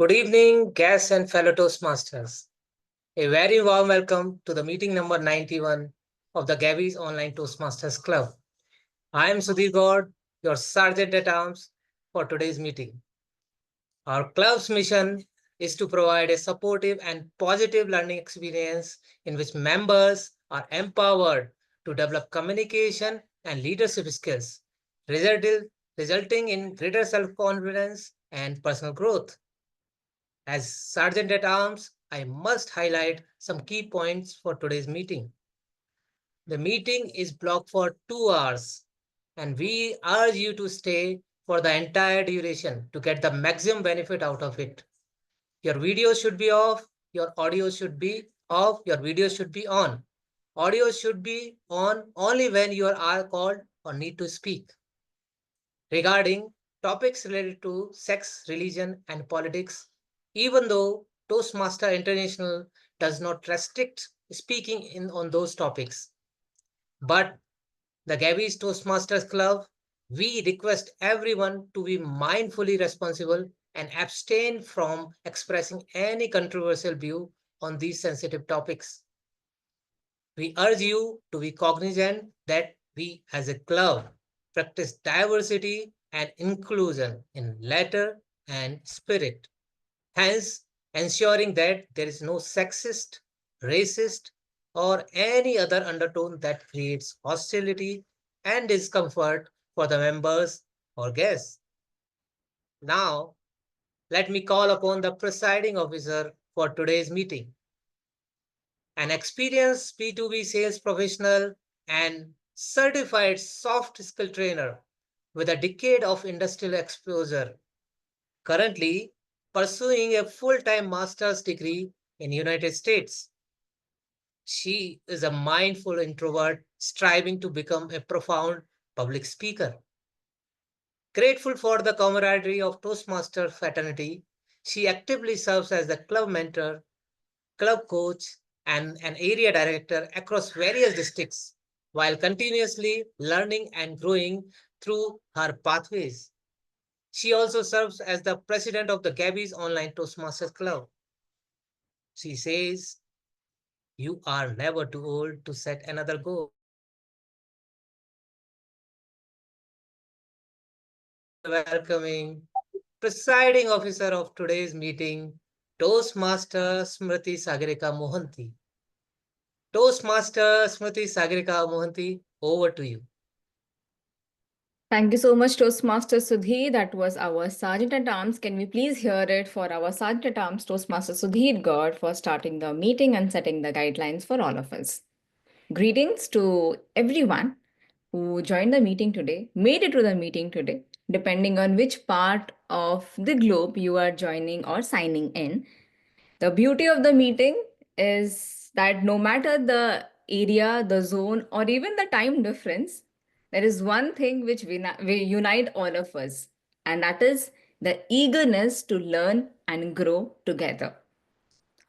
Good evening, guests and fellow Toastmasters. A very warm welcome to the meeting number 91 of the Gabbys Online Toastmasters Club. I am Sudhir Gaur, your Sergeant at Arms for today's meeting. Our club's mission is to provide a supportive and positive learning experience in which members are empowered to develop communication and leadership skills, resulting in greater self-confidence and personal growth. As Sergeant at Arms, I must highlight some key points for today's meeting. The meeting is blocked for 2 hours, and we urge you to stay for the entire duration to get the maximum benefit out of it. Your video should be off, your audio should be off, your video should be on. Audio should be on only when you are called or need to speak. Regarding topics related to sex, religion, and politics, even though Toastmaster International does not restrict speaking on those topics. But the Gabbys Toastmasters Club, we request everyone to be mindfully responsible and abstain from expressing any controversial view on these sensitive topics. We urge you to be cognizant that we as a club practice diversity and inclusion in letter and spirit, hence ensuring that there is no sexist, racist, or any other undertone that creates hostility and discomfort for the members or guests. Now, let me call upon the presiding officer for today's meeting, an experienced B2B sales professional and certified soft skill trainer with a decade of industrial exposure, currently pursuing a full-time master's degree in United States. She is a mindful introvert striving to become a profound public speaker. Grateful for the camaraderie of Toastmaster fraternity, she actively serves as the club mentor, club coach, and an area director across various districts while continuously learning and growing through her pathways. She also serves as the president of the Gabbys Online Toastmasters Club. She says, "You are never too old to set another goal." Welcoming presiding officer of today's meeting, Toastmaster Smrti Sagarika Mohanty. Toastmaster Smrti Sagarika Mohanty, over to you. Thank you so much, Toastmaster Sudhir. That was our Sergeant at Arms. Can we please hear it for our Sergeant at Arms, Toastmaster Sudhir Gaur, for starting the meeting and setting the guidelines for all of us. Greetings to everyone who joined the meeting today, made it to the meeting today, depending on which part of the globe you are joining or signing in. The beauty of the meeting is that no matter the area, the zone, or even the time difference, there is one thing which we unite all of us, and that is the eagerness to learn and grow together.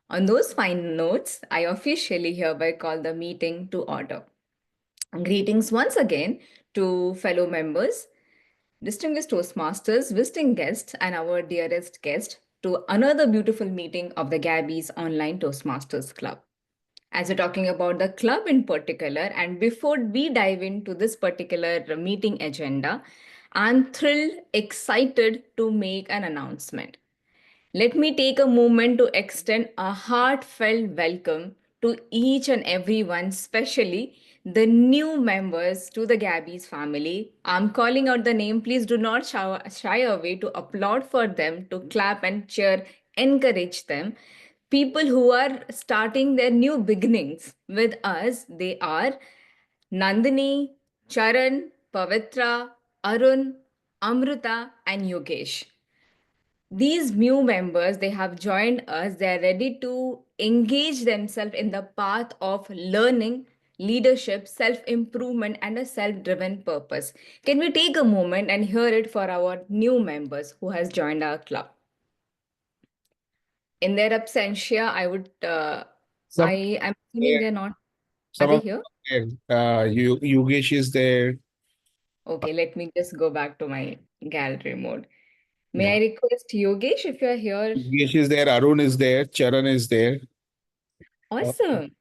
On those fine notes, I officially hereby call the meeting to order. Greetings once again to fellow members, distinguished Toastmasters, visiting guests, and our dearest guest to another beautiful meeting of the Gabbys Online Toastmasters Club. As we're talking about the club in particular, and before we dive into this particular meeting agenda, I'm thrilled, excited to make an announcement. Let me take a moment to extend a heartfelt welcome to each and everyone, especially the new members to the Gabbys family. I'm calling out the name. Please do not shy away to applaud for them, to clap and cheer, encourage them. People who are starting their new beginnings with us, they are Nandini, Charan, Pavitra, Arun, Amrita, and Yogesh. These new members, they have joined us. They are ready to engage themselves in the path of learning, leadership, self-improvement, and a self-driven purpose. Can we take a moment and hear it for our new members who has joined our club? In their absentia, Some I am assuming there, they're not. Are some they of here? there. Yogesh is there. Okay, let me just go back to my gallery mode. May I request Yogesh if you're here? Yesh is there, Arun is there, Charan is there. Awesome.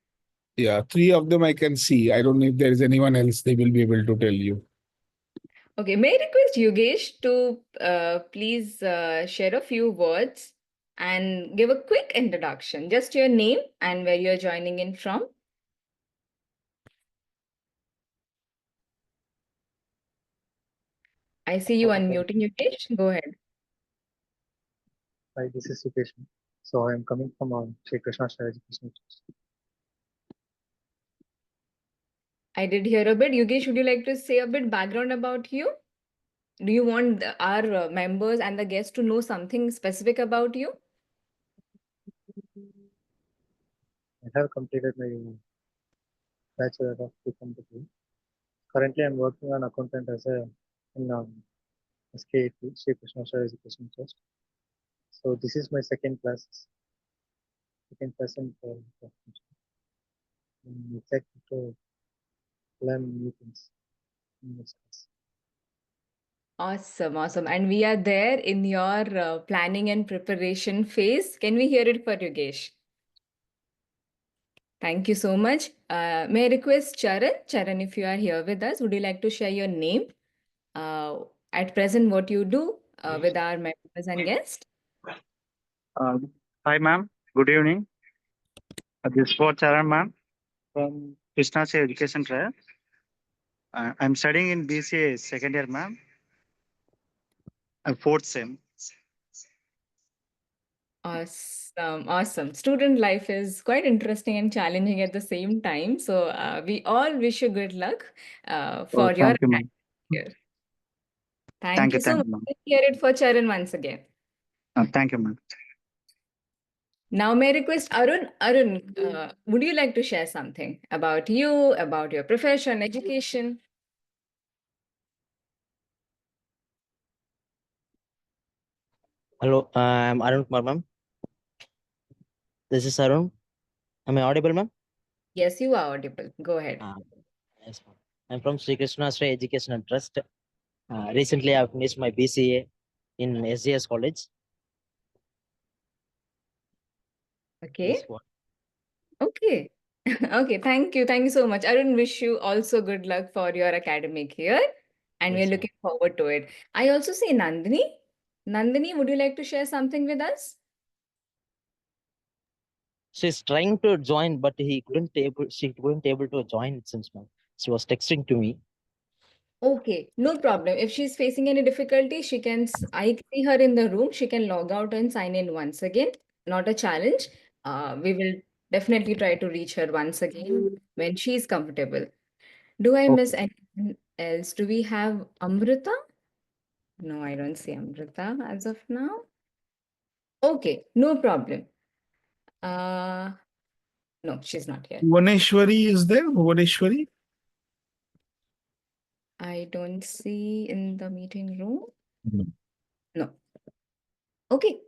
Yeah, three of them I can see. I don't know if there is anyone else, they will be able to tell you. Okay, may I request Yogesh to please share a few words and give a quick introduction, just your name and where you're joining in from. I see you unmuting, Yogesh. Go ahead. Hi, this is Sukesh. So I am coming from Sri Krishna Education. I did hear a bit. Yogesh, would you like to say a bit background about you? Do you want our members and the guests to know something specific about you? I have completed my Bachelor of Computing. Currently, I am working on accountant as a in SKAT, Sri Krishna Education Trust. So this is my second class in I'm excited to learn new things in this class. Awesome, awesome. And we are there in your planning and preparation phase. Can we hear it for Yogesh? Thank you so much. May I request Charan? Charan, if you are here with us, would you like to share your name? At present, what you do with our members and guests? Hi, ma'am. Good evening. This is for Charan, ma'am, from Krishna Education Trial. I'm studying in BCA second year, ma'am. Fourth sem. Awesome, awesome. Student life is quite interesting and challenging at the same time. So we all wish you good luck for your Thank you, ma'am. year. Thank you so much. ma'am. Let's hear it for Charan once again. Thank you, ma'am. Now, may I request Arun? Arun, would you like to share something about you, about your profession, education? Hello, I'm Arun Kumar, ma'am. This is Arun. Am I audible, ma'am? Yes, you are audible. Go ahead. Yes, ma'am. I'm from Sri Krishna Education Trust. Recently, I've finished my BCA in SJS College. Okay. This one. Okay. Okay. Thank you. Thank you so much. Arun, wish you also good luck for your academic year. And Yes, we're ma'am. looking forward to it. I also say Nandini. Nandini, would you like to share something with us? She's trying to join, but she couldn't able to join, it seems, ma'am. She was texting to me. Okay, no problem. If she's facing any difficulty, I see her in the room. She can log out and sign in once again. Not a challenge. We will definitely try to reach her once again when she's comfortable. Do I miss anyone else? Do we have Amrita? No, I don't see Amrita as of now. Okay, no problem. No, she's not here. Bhuvaneshwari is there? Bhuvaneshwari? I don't see in the meeting room. No. No. Okay.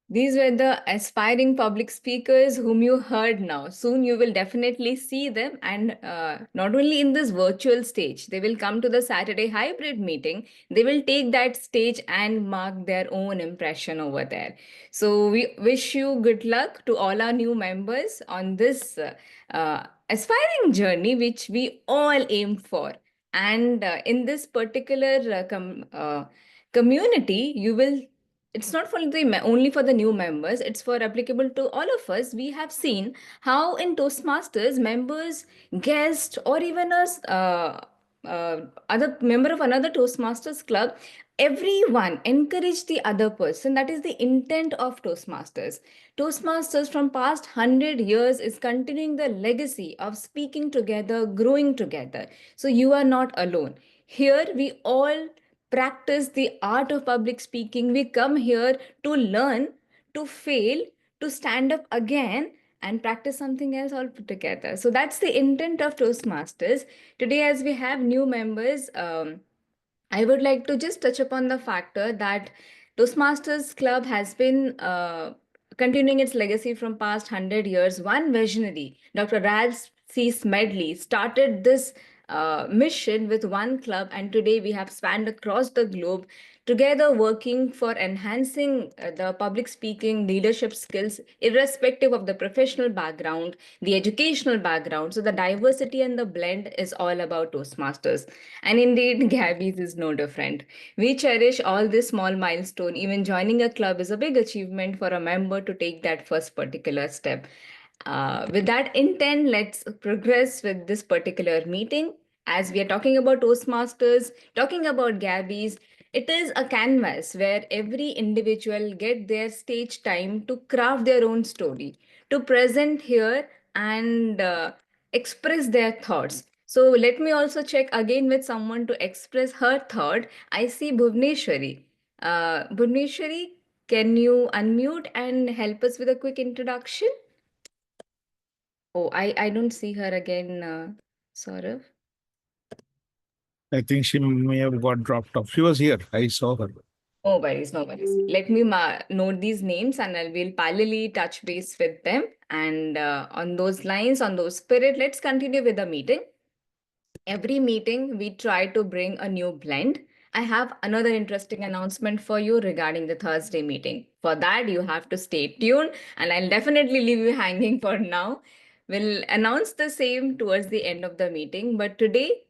These were the aspiring public speakers whom you heard now. Soon you will definitely see them, and not only in this virtual stage, they will come to the Saturday hybrid meeting. They will take that stage and mark their own impression over there. So we wish you good luck to all our new members on this aspiring journey, which we all aim for. And in this particular community, you will it's not for only for the new members, it's for applicable to all of us. We have seen how in Toastmasters, members, guests, or even a other member of another Toastmasters club, everyone encourage the other person. That is the intent of Toastmasters. Toastmasters from past 100 years is continuing the legacy of speaking together, growing together. So you are not alone. Here we all practice the art of public speaking. We come here to learn, to fail, to stand up again and practice something else all put together. So that's the intent of Toastmasters. Today, as we have new members, I would like to just touch upon the factor that Toastmasters Club has been continuing its legacy from past 100 years. One visionary, Dr. Raj C. Smedley, started this mission with one club, and today we have spanned across the globe. together working for enhancing the public speaking leadership skills, irrespective of the professional background, the educational background. So the diversity and the blend is all about Toastmasters. And indeed, Gabbys is no different. We cherish all this small milestone. Even joining a club is a big achievement for a member to take that first particular step. With that intent, let's progress with this particular meeting. As we are talking about Toastmasters, talking about Gabbys, it is a canvas where every individual get their stage time to craft their own story, to present here and express their thoughts. So let me also check again with someone to express her thought. I see Bhuvneshwari. Bhuvneshwari, can you unmute and help us with a quick introduction? Oh, I don't see her again, Saurav. I think she may have got dropped off. She was here. I saw her. No worries, no worries. Let me note these names and I will parallelly touch base with them. And on those lines, on those spirit, let's continue with the meeting. Every meeting, we try to bring a new blend. I have another interesting announcement for you regarding the Thursday meeting. For that, you have to stay tuned, and I'll definitely leave you hanging for now. We'll announce the same towards the end of the meeting. But today,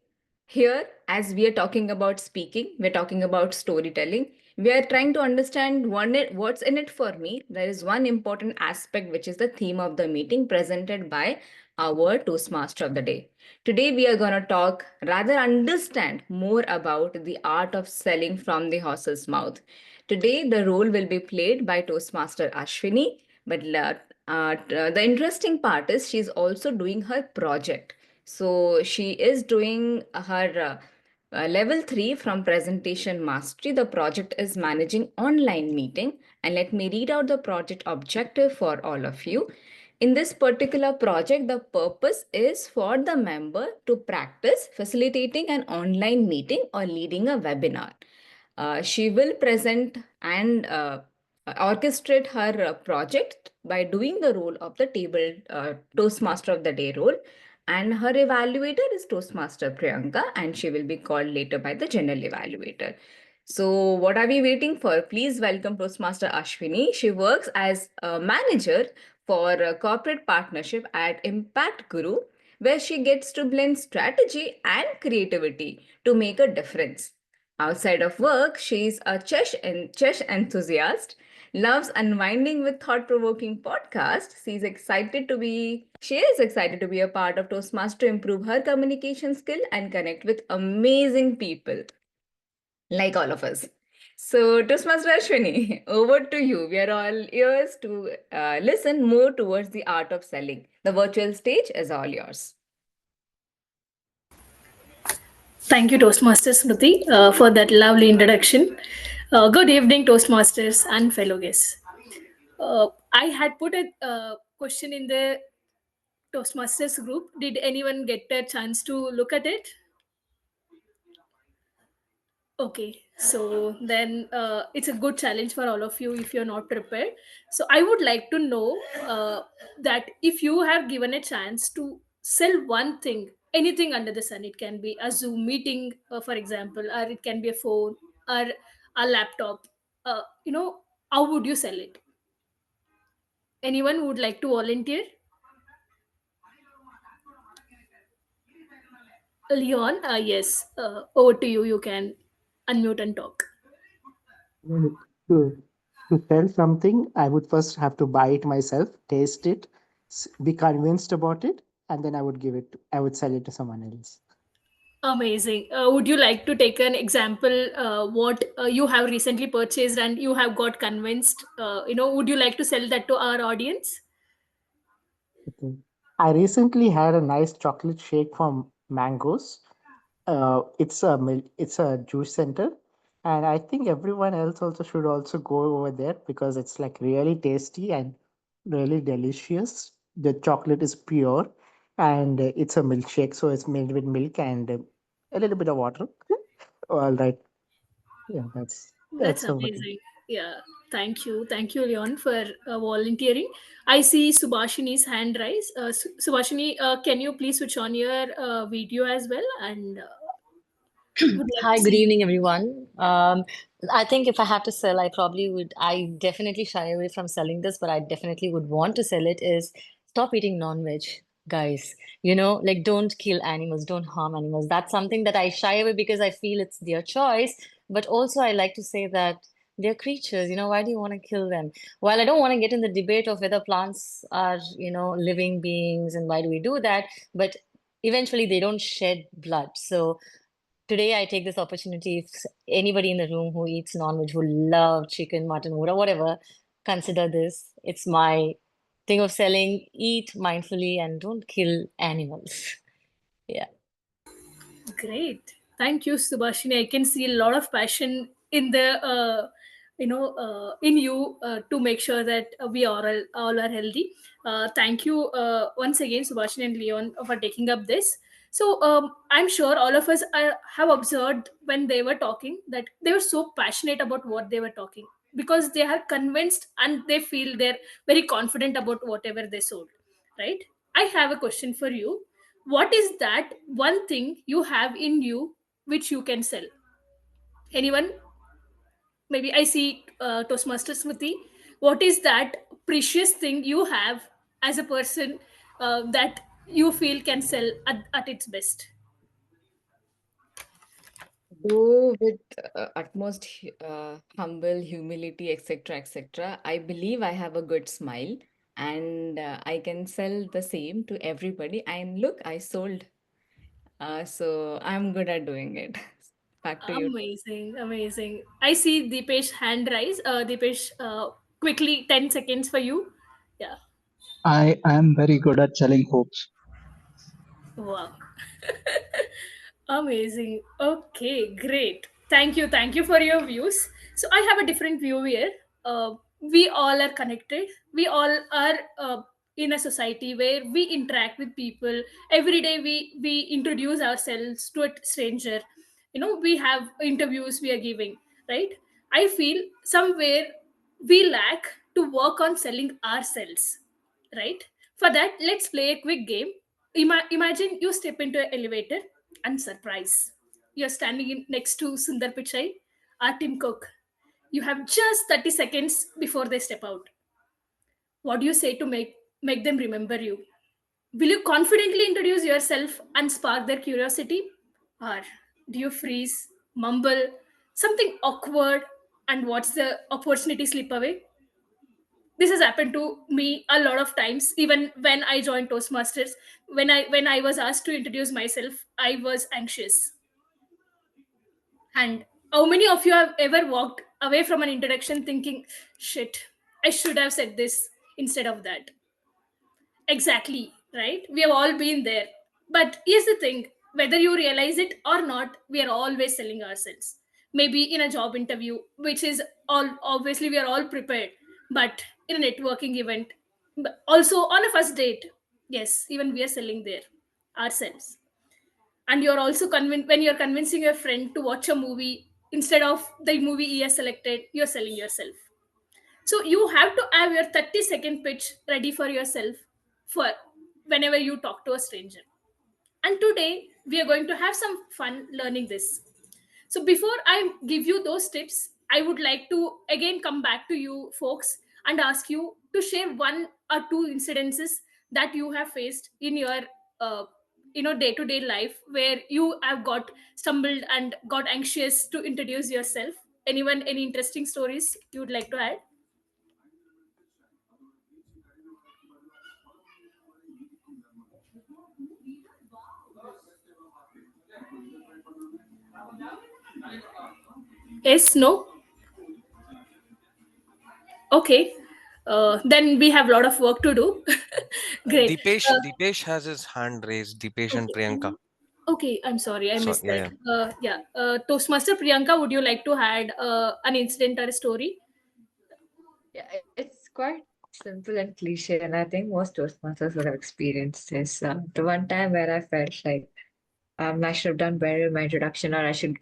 here, as we are talking about speaking, we're talking about storytelling. We are trying to understand what's in it for me. There is one important aspect, which is the theme of the meeting presented by our Toastmaster of the day. Today, we are going to talk, rather understand more about the art of selling from the horse's mouth. Today, the role will be played by Toastmaster Ashwini, but the interesting part is she's also doing her project. So she is doing her level 3 from presentation mastery. The project is managing online meeting. And let me read out the project objective for all of you. In this particular project, the purpose is for the member to practice facilitating an online meeting or leading a webinar. She will present and orchestrate her project by doing the role of the table Toastmaster of the day role. And her evaluator is Toastmaster Priyanka, and she will be called later by the general evaluator. So what are we waiting for? Please welcome Toastmaster Ashwini. She works as a manager for a corporate partnership at Impact Guru, where she gets to blend strategy and creativity to make a difference. Outside of work, she's a chess enthusiast, loves unwinding with thought-provoking podcasts. She is excited to be a part of Toastmasters to improve her communication skill and connect with amazing people like all of us. So, Toastmaster Ashwini, over to you. We are all ears to listen more towards the art of selling. The virtual stage is all yours. Thank you, Toastmasters Smruti, for that lovely introduction. Good evening, Toastmasters and fellow guests. I had put a question in the Toastmasters group. Did anyone get a chance to look at it? Okay, so then it's a good challenge for all of you if you're not prepared. So I would like to know that if you have given a chance to sell one thing, anything under the sun, it can be a Zoom meeting, for example, or it can be a phone or a laptop. How would you sell it? Anyone would like to volunteer? Leon, yes, over to you. You can unmute and talk. Well, to sell something, I would first have to buy it myself, taste it, be convinced about it, and then I would sell it to someone else. Amazing. Would you like to take an example what you have recently purchased and you have got convinced? Would you like to sell that to our audience? Okay. I recently had a nice chocolate shake from Mangoes. It's a juice center, and I think everyone else also should also go over there because it's like really tasty and really delicious. The chocolate is pure, and it's a milkshake, so it's made with milk and a little bit of water. All right, yeah, That's that's over. amazing. Yeah. Thank you, Leon, for volunteering. I see Subhashini's hand rise. Subhashini, can you please switch on your video as well? And would like Hi, to good see? evening, everyone. I think if I have to sell, I definitely shy away from selling this, but I definitely would want to sell it is stop eating non-veg, guys. Like don't kill animals, don't harm animals. That's something that I shy away because I feel it's their choice. But also, I like to say that they're creatures, why do you want to kill them? While I don't want to get in the debate of whether plants are, living beings and why do we do that, but eventually they don't shed blood. So today, I take this opportunity. If anybody in the room who eats non-veg, who love chicken, mutton, whatever, consider this. It's my thing of selling. Eat mindfully and don't kill animals. Yeah. Great. Thank you, Subhashini. I can see a lot of passion in in you to make sure that we all are healthy. Thank you once again, Subhashini and Leon, for taking up this. So I'm sure all of us have observed when they were talking that they were so passionate about what they were talking because they are convinced and they feel they're very confident about whatever they sold, right? I have a question for you. What is that one thing you have in you which you can sell? Anyone? Maybe I see Toastmaster Smrti. What is that precious thing you have as a person that you feel can sell at its best? Go with utmost humble humility, etc., etc. I believe I have a good smile, and I can sell the same to everybody. And look, I sold. So I'm good at doing it. Back to you. Amazing, amazing. I see Deepesh hand rise. Deepesh, quickly 10 seconds for you. Yeah. I am very good at selling hopes. Wow. Amazing. Okay, great. Thank you. Thank you for your views. So I have a different view here. We all are connected. We all are in a society where we interact with people every day. We introduce ourselves to a stranger. We have interviews we are giving. Right. I feel somewhere we lack to work on selling ourselves. Right. For that, let's play a quick game. Imagine you step into an elevator and surprise. You're standing next to Sundar Pichai or Tim Cook. You have just 30 seconds before they step out. What do you say to make them remember you? Will you confidently introduce yourself and spark their curiosity? Or do you freeze, mumble, something awkward, and watch the opportunity slip away? This has happened to me a lot of times, even when I joined Toastmasters. When I was asked to introduce myself, I was anxious. And how many of you have ever walked away from an introduction thinking, shit, I should have said this instead of that? Exactly, right? We have all been there. But here's the thing, whether you realize it or not, we are always selling ourselves. Maybe in a job interview, which is all obviously we are all prepared, but in a networking event, but also on a first date, yes, even we are selling there ourselves. And you're also convinced when you're convincing your friend to watch a movie instead of the movie he has selected, you're selling yourself. So you have to have your 30-second pitch ready for yourself for whenever you talk to a stranger. And today we are going to have some fun learning this. So before I give you those tips, I would like to again come back to you folks and ask you to share one or two incidences that you have faced in your uh, day-to-day life where you have got stumbled and got anxious to introduce yourself. Anyone, any interesting stories you would like to add? Yes, no? Okay. Then we have a lot of work to do. Great. Dipesh has his hand raised. Dipesh and Okay. Priyanka. Okay, I'm sorry, I So missed yeah, that. yeah. Yeah, Toastmaster Priyanka, would you like to add an incident or a story? Yeah, it's quite simple and cliche, and I think most Toastmasters would have experienced this. The one time where I felt like I should have done better in my introduction, or I should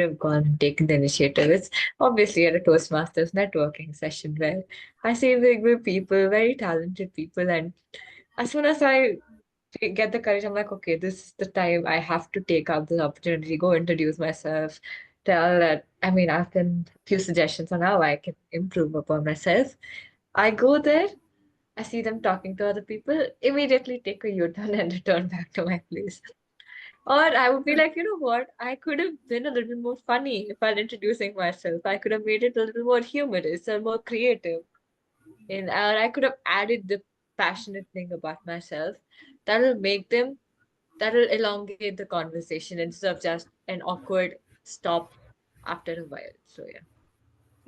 have gone and taken the initiative. It's obviously at a Toastmasters networking session where I see big people, very talented people, and as soon as I get the courage. I'm like, okay, this is the time I have to take up the opportunity, go introduce myself, tell that, I mean, I've been few suggestions on how I can improve upon myself. I go there, I see them talking to other people, immediately take a U-turn and return back to my place. Or I would be like, you know what? I could have been a little more funny if while introducing myself. I could have made it a little more humorous or more creative. And or I could have added the passionate thing about myself. That'll make them, that'll elongate the conversation instead of just an awkward stop after a while. So yeah.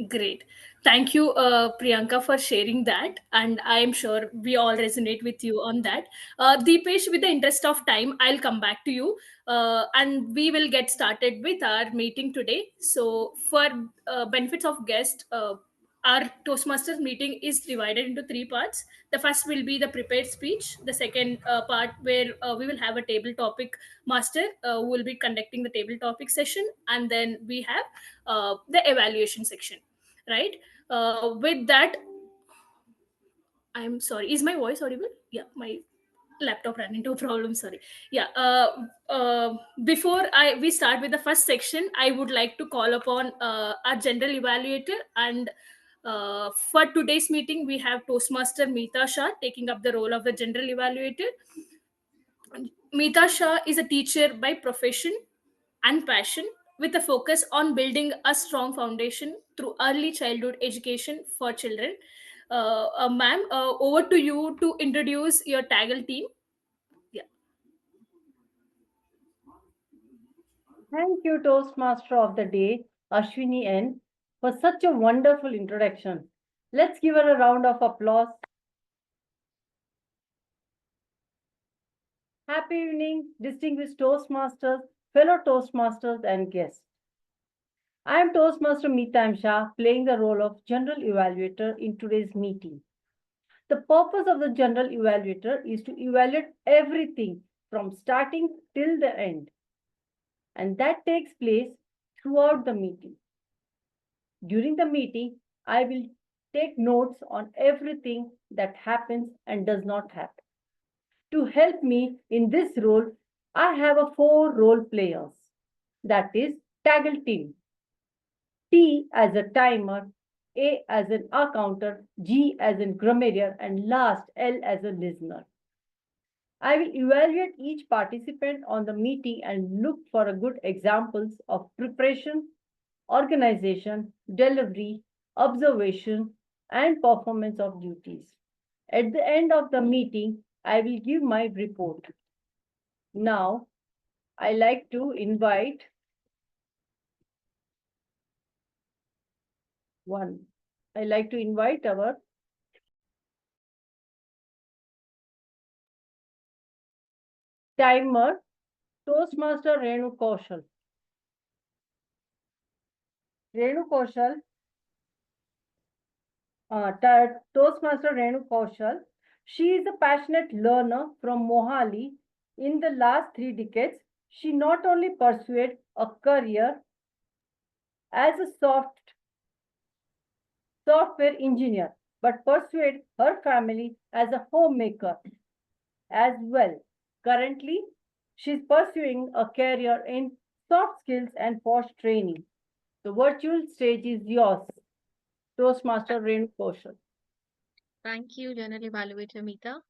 Great. Thank you, Priyanka, for sharing that. And I am sure we all resonate with you on that. Deepesh, with the interest of time, I'll come back to you and we will get started with our meeting today. So, for benefits of guests, our Toastmasters meeting is divided into three parts. The first will be the prepared speech. The second part, where we will have a table topic master who will be conducting the table topic session. And then we have the evaluation section, right? With that, I'm sorry, is my voice audible? Yeah, my laptop ran into a problem, sorry. Yeah, before I we start with the first section, I would like to call upon our general evaluator. And for today's meeting, we have Toastmaster Mita Shah taking up the role of the general evaluator. Mita Shah is a teacher by profession and passion, with a focus on building a strong foundation through early childhood education for children. Ma'am, over to you to introduce your TAGL team. Yeah. Thank you, Toastmaster of the Day, Ashwini N, for such a wonderful introduction. Let's give her a round of applause. Happy evening, distinguished Toastmasters, fellow Toastmasters, and guests. I am Toastmaster Mita M Shah, playing the role of General Evaluator in today's meeting. The purpose of the General Evaluator is to evaluate everything from starting till the end. And that takes place throughout the meeting. During the meeting, I will take notes on everything that happens and does not happen. To help me in this role, I have four role players. That is TAGL team. T as a timer, A as an accounter, G as a grammarian, and last L as a listener. I will evaluate each participant on the meeting and look for good examples of preparation, organization, delivery, observation, and performance of duties. At the end of the meeting, I will give my report. Now, I like to invite our timer, Toastmaster Renu Kaushal. Renu Kaushal, Toastmaster Renu Kaushal. She is a passionate learner from Mohali. In the last 3 decades, she not only pursued a career as a software engineer, but pursued her family as a homemaker as well. Currently, she's pursuing a career in soft skills and post training. The virtual stage is yours, Toastmaster Renu Kaushal. Thank you, General Evaluator Mita.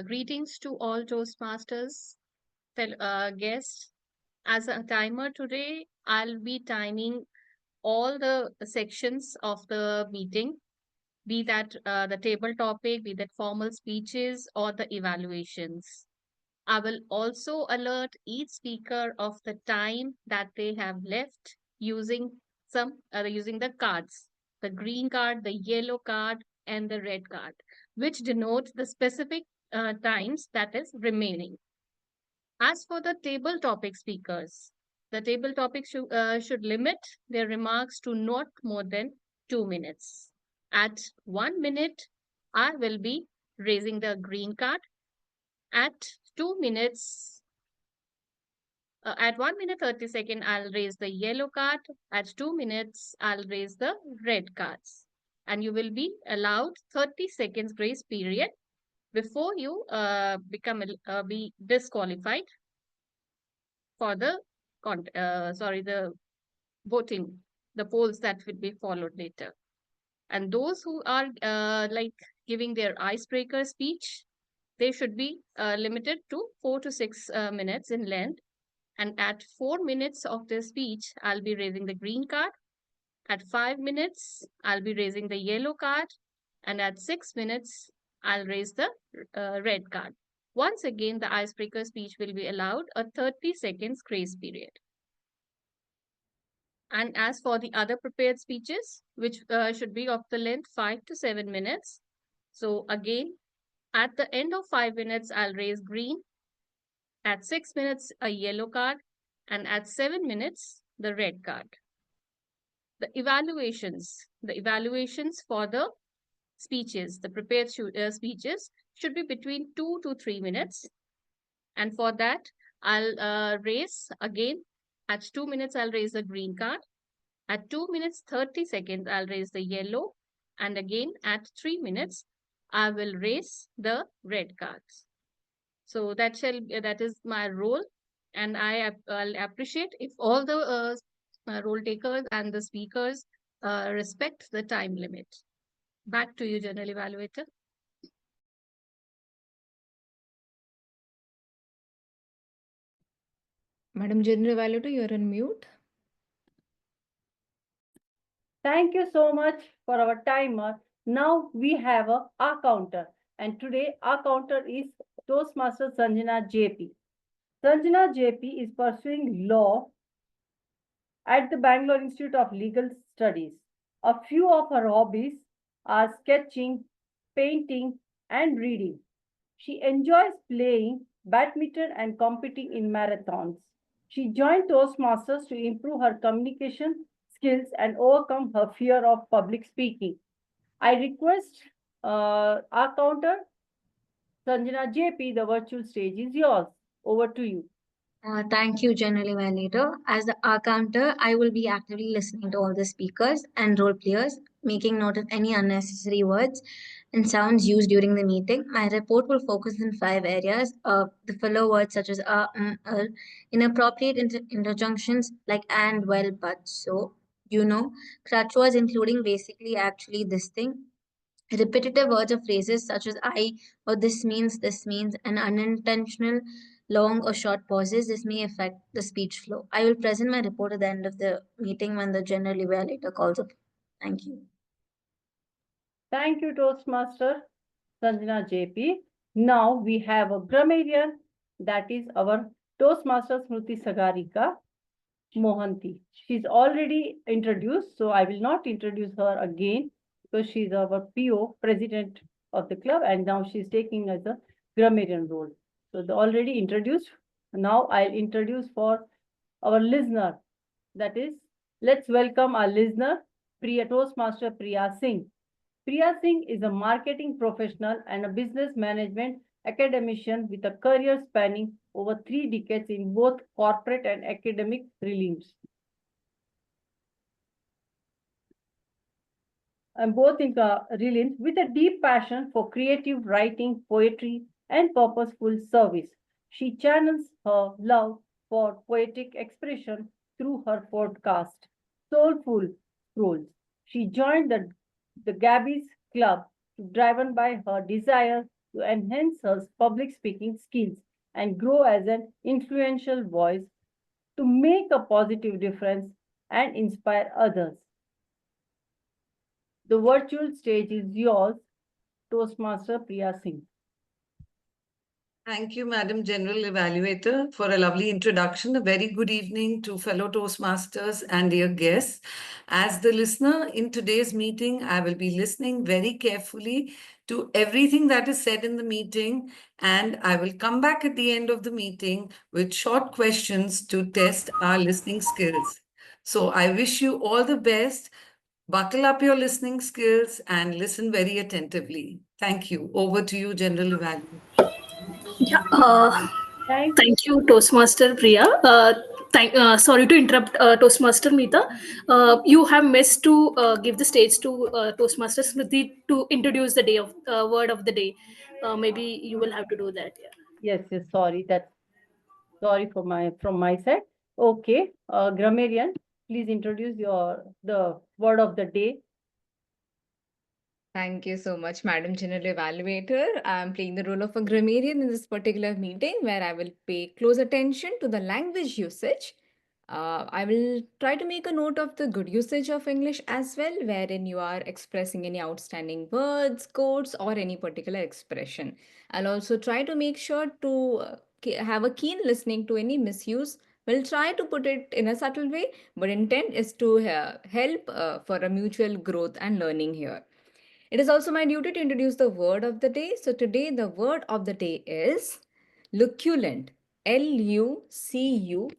Greetings to all Toastmasters, guests. As a timer today, I'll be timing all the sections of the meeting, be that the table topic, be that formal speeches or the evaluations. I will also alert each speaker of the time that they have left using using the cards, the green card, the yellow card, and the red card, which denotes the specific times that is remaining. As for the table topic speakers, the table topic should limit their remarks to not more than 2 minutes. At 1 minute, I will be raising the green card. At 2 minutes, at 1 minute 30 second, I'll raise the yellow card. At 2 minutes, I'll raise the red cards. And you will be allowed 30 seconds grace period before you be disqualified for the the voting, the polls that will be followed later. And those who are like giving their icebreaker speech, they should be limited to 4 to 6 minutes in length. And at 4 minutes of their speech, I'll be raising the green card. At 5 minutes, I'll be raising the yellow card. And at 6 minutes, I'll raise the red card. Once again, the icebreaker speech will be allowed a 30 seconds grace period. And as for the other prepared speeches, which should be of the length 5 to 7 minutes. So again, at the end of 5 minutes, I'll raise green. At 6 minutes, a yellow card. And at 7 minutes, the red card. The evaluations for the speeches, the prepared speeches should be between 2 to 3 minutes. And for that, I'll raise again. At 2 minutes, I'll raise the green card. At 2 minutes, 30 seconds, I'll raise the yellow. And again, at 3 minutes, I will raise the red cards. So that is my role. And I'll appreciate if all the role takers and the speakers respect the time limit. Back to you, General Evaluator. Madam General Evaluator, you're on mute. Thank you so much for our timer. Now we have a R counter, and today our counter is Toastmaster Sanjana Jaypee. Sanjana Jaypee is pursuing law at the Bangalore Institute of Legal Studies. A few of her hobbies are sketching, painting, and reading. She enjoys playing badminton and competing in marathons. She joined Toastmasters to improve her communication skills and overcome her fear of public speaking. I request our counter, Sanjana Jaypee, the virtual stage is yours. Over to you. Thank you, General Evaluator. As the counter, I will be actively listening to all the speakers and role players, making note of any unnecessary words and sounds used during the meeting. My report will focus in 5 areas. The filler words such as inappropriate interjunctions like and, well, but, so, crutch words including basically, actually, this thing. Repetitive words or phrases such as I or this means, and unintentional long or short pauses. This may affect the speech flow. I will present my report at the end of the meeting when the general evaluator calls up. Thank you. Thank you, Toastmaster Sanjana Jaypee. Now we have a grammarian, that is our Toastmaster Smruti Sagarika Mohanty. She's already introduced, so I will not introduce her again because she's our PO, president of the club, and now she's taking as a grammarian role. So the already introduced. Now I'll introduce for our listener. That is, let's welcome our listener, Priya, Toastmaster Priya Singh. Priya Singh is a marketing professional and a business management academician with a career spanning over 3 decades in both corporate and academic realms. With a deep passion for creative writing, poetry, and purposeful service. She channels her love for poetic expression through her podcast, Soulful Scrolls. She joined the Gabbys Club, driven by her desire to enhance her public speaking skills and grow as an influential voice to make a positive difference and inspire others. The virtual stage is yours, Toastmaster Priya Singh. Thank you, Madam General Evaluator, for a lovely introduction. A very good evening to fellow Toastmasters and dear guests. As the listener in today's meeting, I will be listening very carefully to everything that is said in the meeting, and I will come back at the end of the meeting with short questions to test our listening skills. So I wish you all the best. Buckle up your listening skills and listen very attentively. Thank you. Over to you, General Evaluator. Yeah, thank you, Toastmaster Priya. Sorry to interrupt, Toastmaster Mita. You have missed to give the stage to Toastmaster Smrti to introduce the day of word of the day. Maybe you will have to do that. Yeah. Yes, sorry. That's sorry for from my side. Okay, Grammarian, please introduce the word of the day. Thank you so much, Madam General Evaluator. I'm playing the role of a grammarian in this particular meeting where I will pay close attention to the language usage. I will try to make a note of the good usage of English as well, wherein you are expressing any outstanding words, quotes, or any particular expression. I'll also try to make sure to have a keen listening to any misuse. We'll try to put it in a subtle way, but intent is to help for a mutual growth and learning here. It is also my duty to introduce the word of the day. So today the word of the day is luculent. Luculent.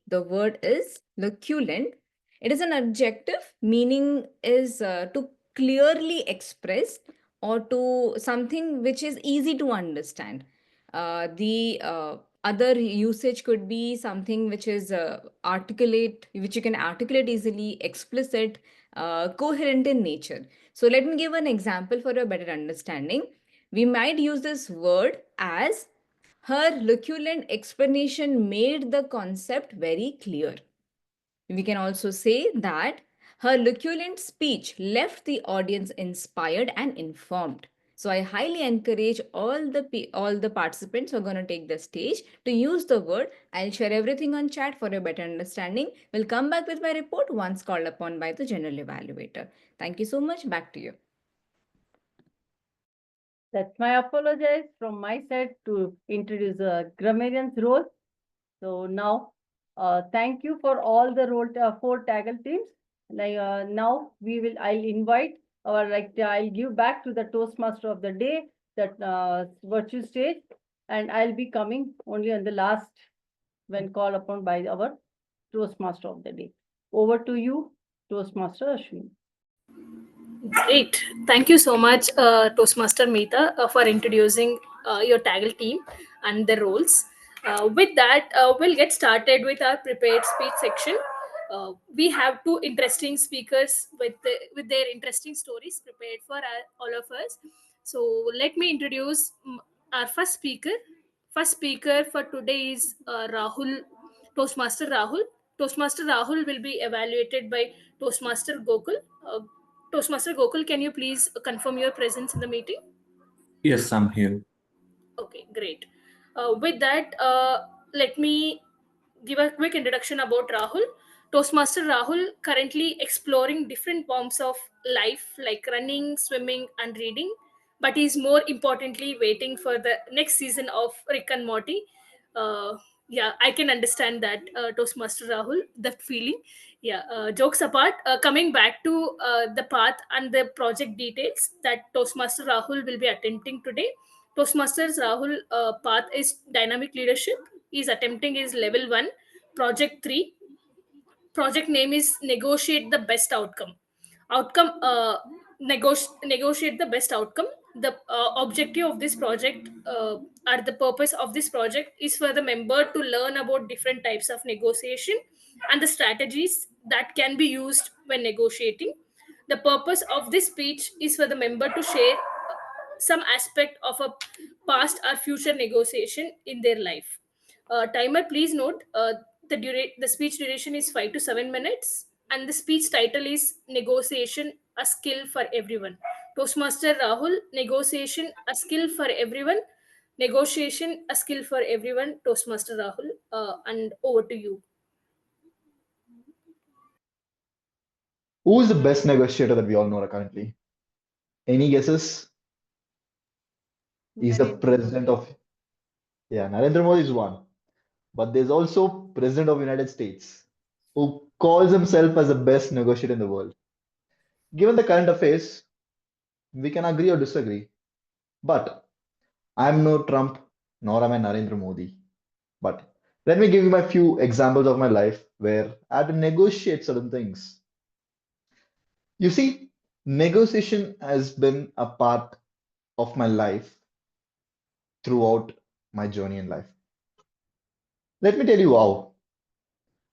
The word is luculent. It is an adjective, meaning is to clearly express or to something which is easy to understand. The other usage could be something which is articulate, which you can articulate easily, explicit, coherent in nature. So let me give an example for a better understanding. We might use this word as her luculent explanation made the concept very clear. We can also say that her luculent speech left the audience inspired and informed. So I highly encourage all the participants who are going to take the stage to use the word. I'll share everything on chat for a better understanding. We'll come back with my report once called upon by the general evaluator. Thank you so much. Back to you. That's my apologize from my side to introduce a grammarian's role. So now, thank you for all the four TAGL teams. Like now, I'll invite or I'll give back to the Toastmaster of the day, that virtual stage, and I'll be coming only on the last when called upon by our Toastmaster of the day. Over to you, Toastmaster Ashwini. Great. Thank you so much, Toastmaster Mita, for introducing your TAGL team and the roles. With that, we'll get started with our prepared speech section. We have two interesting speakers with their interesting stories prepared for all of us. So let me introduce our first speaker. First speaker for today is Rahul, Toastmaster Rahul. Toastmaster Rahul will be evaluated by Toastmaster Gokul. Toastmaster Gokul, can you please confirm your presence in the meeting? Yes, I'm here. Okay, great. With that, let me give a quick introduction about Rahul. Toastmaster Rahul currently exploring different forms of life like running, swimming, and reading, but he's more importantly waiting for the next season of Rick and Morty. Uh, yeah, I can understand that, Toastmaster Rahul, that feeling. Yeah, jokes apart, coming back to the path and the project details that Toastmaster Rahul will be attempting today. Toastmasters Rahul path is dynamic leadership. He's attempting his level 1, project 3. Project name is negotiate the best outcome. Outcome negotiate the best outcome. The objective of this project, or the purpose of this project, is for the member to learn about different types of negotiation and the strategies that can be used when negotiating. The purpose of this speech is for the member to share some aspect of a past or future negotiation in their life. Timer, please note, the speech duration is 5 to 7 minutes, and the speech title is Negotiation, a Skill for Everyone. Toastmaster Rahul, Negotiation, a Skill for Everyone. Negotiation, a Skill for Everyone. Toastmaster Rahul, and over to you. Who is the best negotiator that we all know currently? Any guesses? He's the president of, yeah, Narendra Modi is one. But there's also President of the United States, who calls himself as the best negotiator in the world. Given the current affairs, we can agree or disagree. But I'm no Trump, nor am I Narendra Modi. But let me give you my few examples of my life where I had to negotiate certain things. You see, negotiation has been a part of my life throughout my journey in life. Let me tell you how.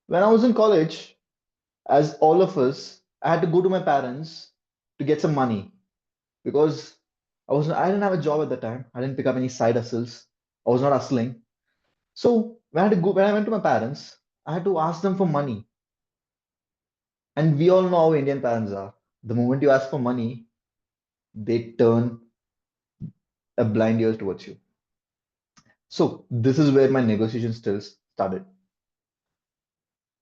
When I was in college, as all of us, I had to go to my parents to get some money because I didn't have a job at the time. I didn't pick up any side hustles. I was not hustling. So when I went to my parents, I had to ask them for money. And we all know how Indian parents are. The moment you ask for money, they turn a blind ear towards you. So this is where my negotiation skills started.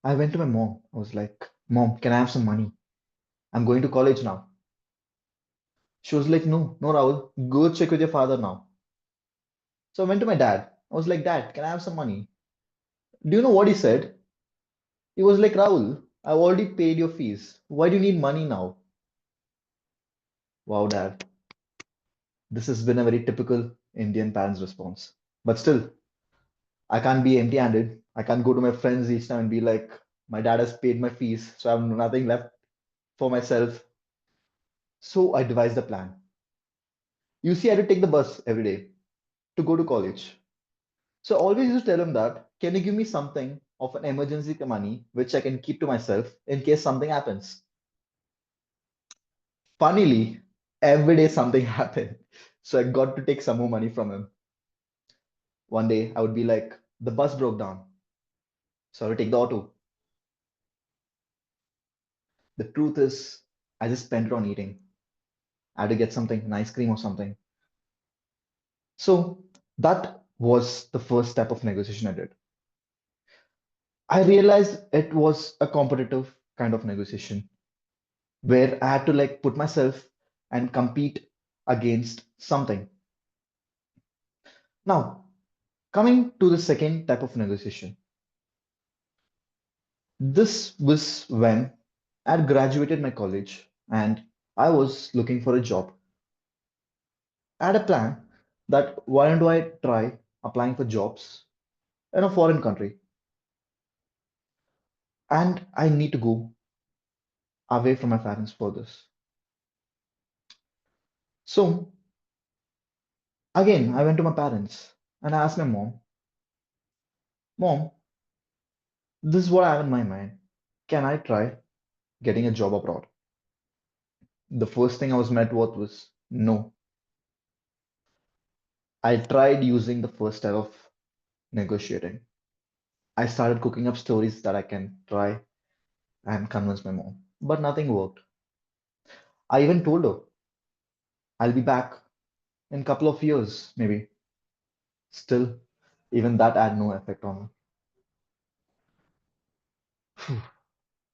I went to my mom. I was like, Mom, can I have some money? I'm going to college now. She was like, No, no, Rahul, go check with your father now. So I went to my dad. I was like, Dad, can I have some money? Do you know what he said? He was like, Rahul, I've already paid your fees. Why do you need money now? Wow, Dad. This has been a very typical Indian parent's response. But still, I can't be empty handed. I can't go to my friends each time and be like, my dad has paid my fees, so I have nothing left for myself. So I devised a plan. You see, I had to take the bus every day to go to college. So I always used to tell him that, can you give me something of an emergency money which I can keep to myself in case something happens? Funnily, every day something happened. So I got to take some more money from him. One day I would be like, the bus broke down. So I would take the auto. The truth is, I just spent it on eating. I had to get something, an ice cream or something. So that was the first step of negotiation I did. I realized it was a competitive kind of negotiation where I had to like put myself and compete against something. Now, coming to the second type of negotiation, this was when I had graduated my college and I was looking for a job. I had a plan that why don't I try applying for jobs in a foreign country and I need to go away from my parents for this. So again, I went to my parents and I asked my mom, Mom, this is what I have in my mind. Can I try getting a job abroad? The first thing I was met with was no. I tried using the first step of negotiating. I started cooking up stories that I can try and convince my mom, but nothing worked. I even told her I'll be back in a couple of years, maybe. Still, even that had no effect on her.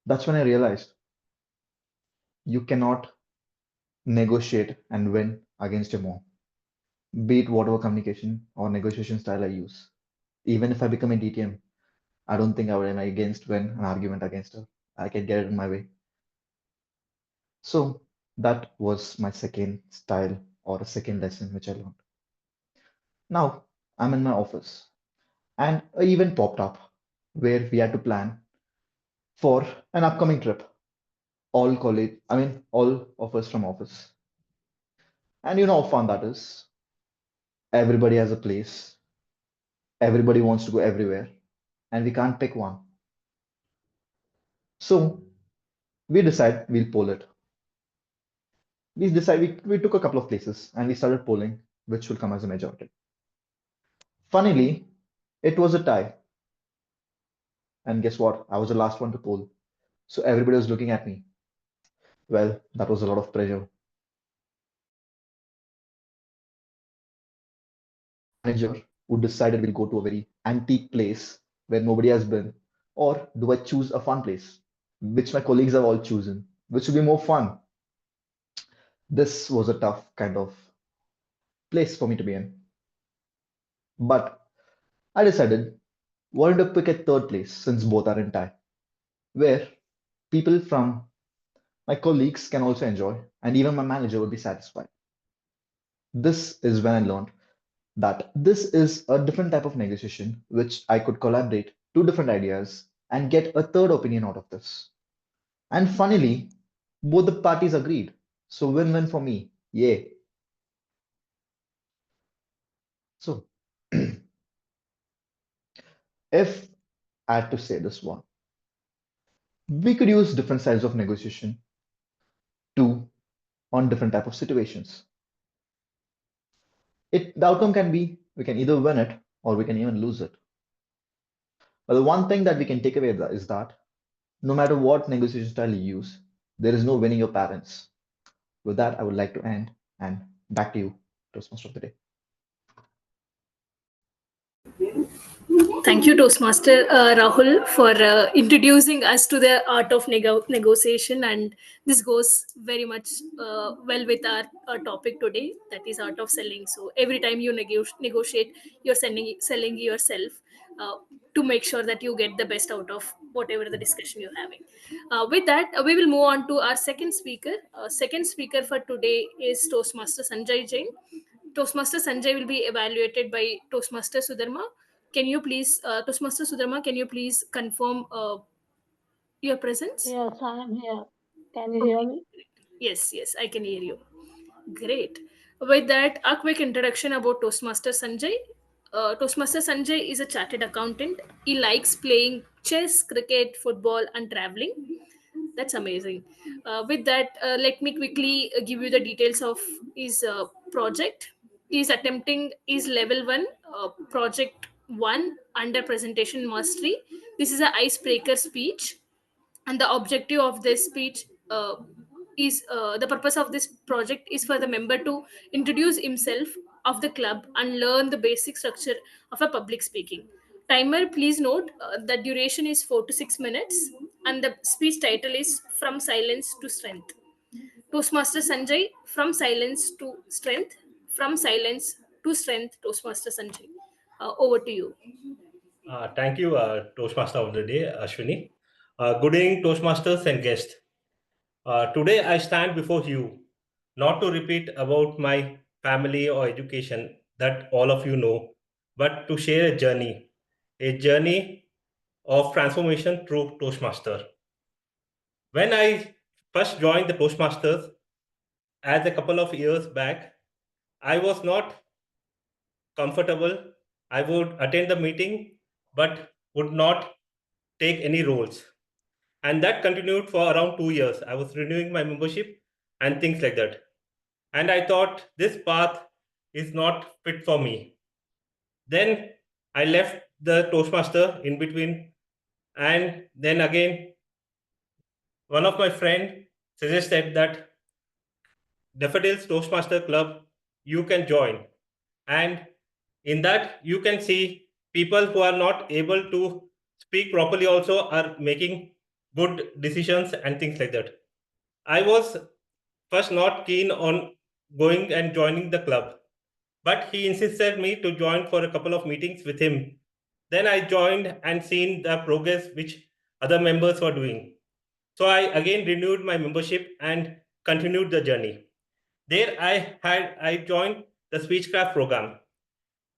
That's when I realized you cannot negotiate and win against your mom, be it whatever communication or negotiation style I use. Even if I become a DTM, I don't think I would against win an argument against her. I can get it in my way. So that was my second style or a second lesson which I learned. Now I'm in my office and an event popped up where we had to plan for an upcoming trip. All college, I mean, all of us from office. And you know how fun that is. Everybody has a place. Everybody wants to go everywhere, and we can't pick one. So we decide we'll poll it. We took a couple of places and we started polling which will come as a majority. Funnily, it was a tie. And guess what? I was the last one to poll. So everybody was looking at me. Well, that was a lot of pressure. Manager who decided we'll go to a very antique place where nobody has been, or do I choose a fun place, which my colleagues have all chosen, which will be more fun? This was a tough kind of place for me to be in. But I decided, wanted to pick a third place since both are in tie, where people from my colleagues can also enjoy, and even my manager would be satisfied. This is when I learned that this is a different type of negotiation, which I could collaborate two different ideas and get a third opinion out of this. And funnily, both the parties agreed. So win-win for me. Yay. So If I had to say this one, we could use different styles of negotiation to on different type of situations. The outcome can be we can either win it or we can even lose it. But the one thing that we can take away is that no matter what negotiation style you use, there is no winning your parents. With that, I would like to end and back to you, Toastmaster of the day. Thank you, Toastmaster Rahul, for introducing us to the art of negotiation. And this goes very much well with our topic today, that is art of selling. So every time you negotiate, you're selling yourself to make sure that you get the best out of whatever the discussion you're having. With that, we will move on to our second speaker. Second speaker for today is Toastmaster Sanjay Jain. Toastmaster Sanjay will be evaluated by Toastmaster Sudharma. Can you please, Toastmaster Sudharma, can you please confirm your presence? Yes, I am here. Can you hear me? Yes, I can hear you. Great. With that, a quick introduction about Toastmaster Sanjay. Toastmaster Sanjay is a chartered accountant. He likes playing chess, cricket, football, and traveling. That's amazing. With that, let me quickly give you the details of his project. He's attempting his level 1 project 1 under presentation mastery. This is an icebreaker speech, and the objective of this speech is the purpose of this project is for the member to introduce himself of the club and learn the basic structure of a public speaking. Timer, please note the duration is 4 to 6 minutes, and the speech title is From Silence to Strength. Toastmaster Sanjay, from silence to strength, from silence to strength, Toastmaster Sanjay. Over to you. Thank you, Toastmaster of the day, Ashwini. Good evening, Toastmasters and guests. Today I stand before you, not to repeat about my family or education that all of you know, but to share a journey of transformation through Toastmaster. When I first joined the Toastmasters, as a couple of years back, I was not comfortable. I would attend the meeting, but would not take any roles. And that continued for around 2 years. I was renewing my membership and things like that. And I thought this path is not fit for me. Then I left the Toastmaster in between. And then again, one of my friends suggested that Daffodils Toastmaster Club, you can join. And in that, you can see people who are not able to speak properly also are making good decisions and things like that. I was first not keen on going and joining the club, but he insisted me to join for a couple of meetings with him. Then I joined and seen the progress which other members were doing. So I again renewed my membership and continued the journey. There I joined the Speechcraft program.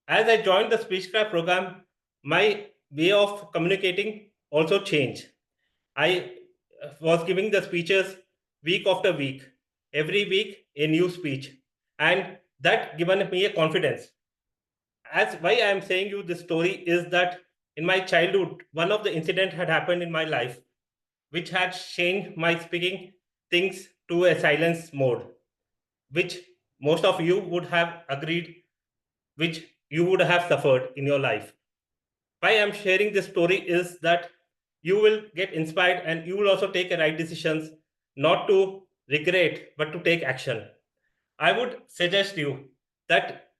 As I joined the Speechcraft program, my way of communicating also changed. I was giving the speeches week after week, every week a new speech, and that given me a confidence. As why I am saying you this story is that in my childhood, one of the incident had happened in my life, which had changed my speaking things to a silence mode, which most of you would have agreed, which you would have suffered in your life. Why I'm sharing this story is that you will get inspired and you will also take the right decisions, not to regret, but to take action. I would suggest you that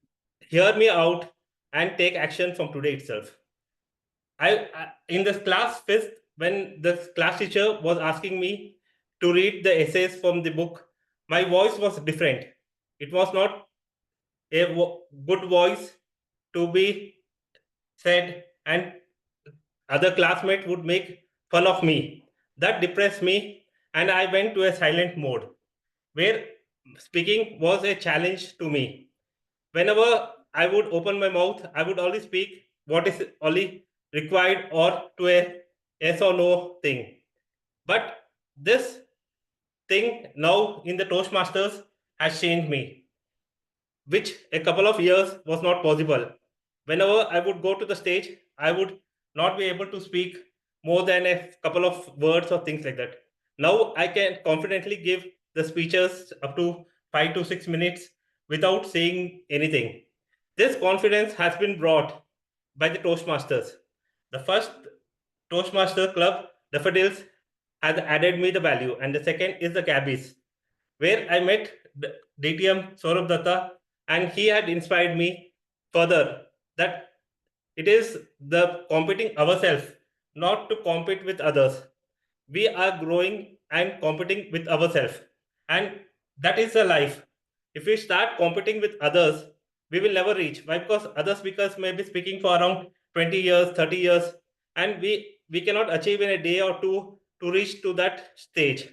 hear me out and take action from today itself. I in this class fifth, when the class teacher was asking me to read the essays from the book, my voice was different. It was not a good voice to be said, and other classmates would make fun of me. That depressed me, and I went to a silent mode where speaking was a challenge to me. Whenever I would open my mouth, I would only speak what is only required or to a yes or no thing. But this thing now in the Toastmasters has changed me, which a couple of years was not possible. Whenever I would go to the stage, I would not be able to speak more than a couple of words or things like that. Now I can confidently give the speeches up to 5 to 6 minutes without saying anything. This confidence has been brought by the Toastmasters. The first Toastmaster club, Daffodils, has added me the value, and the second is the Gabbys, where I met DTM Sourav Dutta, and he had inspired me further that it is the competing ourselves, not to compete with others. We are growing and competing with ourselves, and that is the life. If we start competing with others, we will never reach. Why? Because other speakers may be speaking for around 20 years, 30 years, and we cannot achieve in a day or two to reach to that stage.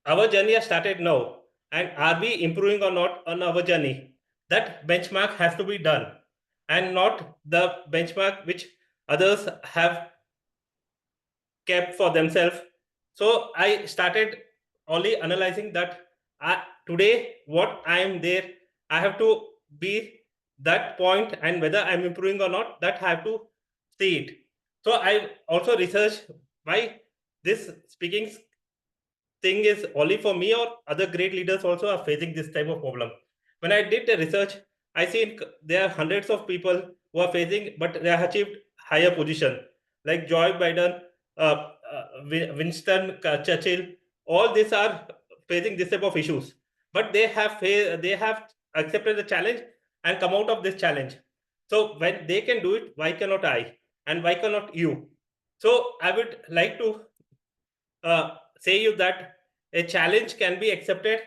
Our journey has started now, and are we improving or not on our journey? That benchmark has to be done, and not the benchmark which others have kept for themselves. So I started only analyzing that today what I am there, I have to be that point, and whether I'm improving or not, that I have to see it. So I also researched why this speaking thing is only for me, or other great leaders also are facing this type of problem. When I did the research, I see there are hundreds of people who are facing, but they have achieved higher position, like Joe Biden, Winston Churchill. All these are facing this type of issues, but they have accepted the challenge and come out of this challenge. So when they can do it, why cannot I? And why cannot you? So I would like to say you that a challenge can be accepted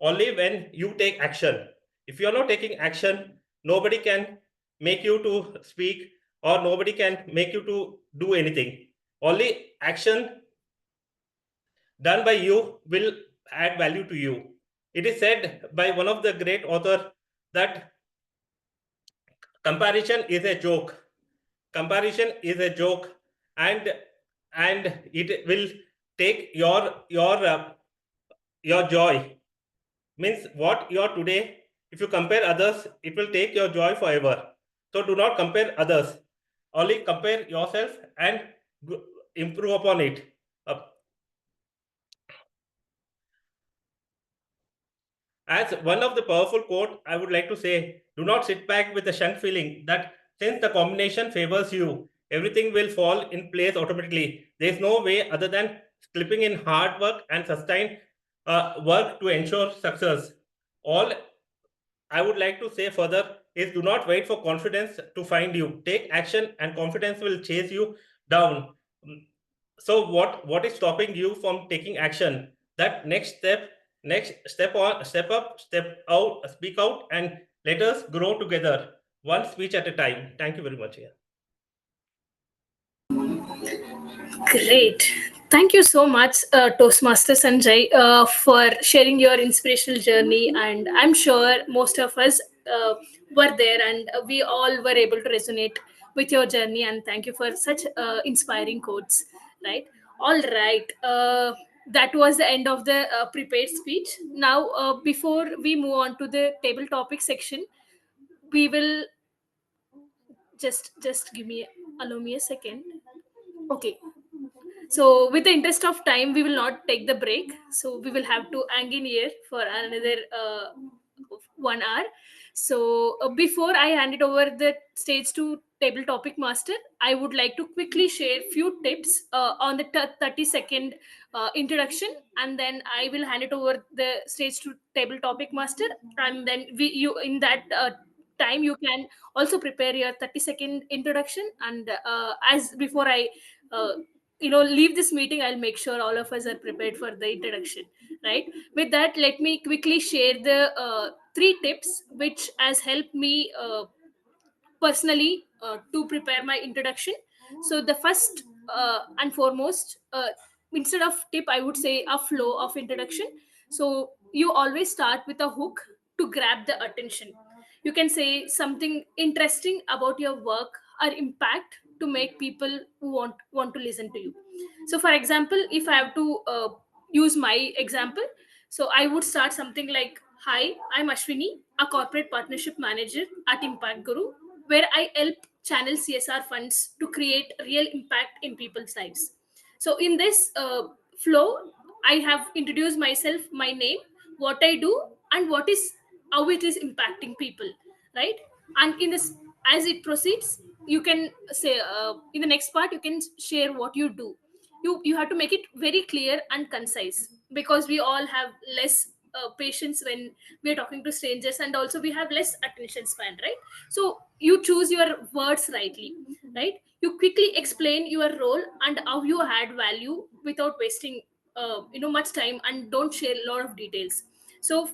only when you take action. If you are not taking action, nobody can make you to speak, or nobody can make you to do anything. Only action done by you will add value to you. It is said by one of the great authors that comparison is a joke. Comparison is a joke, and it will take your joy. Means what you are today, if you compare others, it will take your joy forever. So do not compare others, only compare yourself and improve upon it. As one of the powerful quote, I would like to say, do not sit back with a shunned feeling that since the combination favors you, everything will fall in place automatically. There is no way other than slipping in hard work and sustained work to ensure success. All I would like to say further is, do not wait for confidence to find you. Take action and confidence will chase you down. So what is stopping you from taking action? That next step up, step out, speak out, and let us grow together, one speech at a time. Thank you very much. Great. Thank you so much, Toastmaster Sanjay, for sharing your inspirational journey. And I'm sure most of us were there, and we all were able to resonate with your journey. And thank you for such inspiring quotes. Right. All right. That was the end of the prepared speech. Now, before we move on to the table topic section, we will just allow me a second. Okay. So, with the interest of time, we will not take the break. So, we will have to hang in here for another 1 hour. So, before I hand it over the stage to table topic master, I would like to quickly share few tips on the 30-second introduction, and then I will hand it over the stage to table topic master, and then you in that time you can also prepare your 30-second introduction. And as before I leave this meeting, I'll make sure all of us are prepared for the introduction. Right, with that, let me quickly share the 3 tips which has helped me personally to prepare my introduction. So the first and foremost, instead of tip, I would say a flow of introduction. So you always start with a hook to grab the attention. You can say something interesting about your work or impact to make people who want to listen to you. So for example, if I have to use my example, so I would start something like, hi, I'm Ashwini, a corporate partnership manager at Impact Guru, where I help channel CSR funds to create real impact in people's lives. So in this flow, I have introduced myself, my name, what I do, and what is how it is impacting people, right? And in this, as it proceeds, you can say in the next part you can share what you do. You have to make it very clear and concise, because we all have less patience when we are talking to strangers, and also we have less attention span, right? So you choose your words rightly, right? You quickly explain your role and how you add value without wasting much time, and don't share a lot of details. So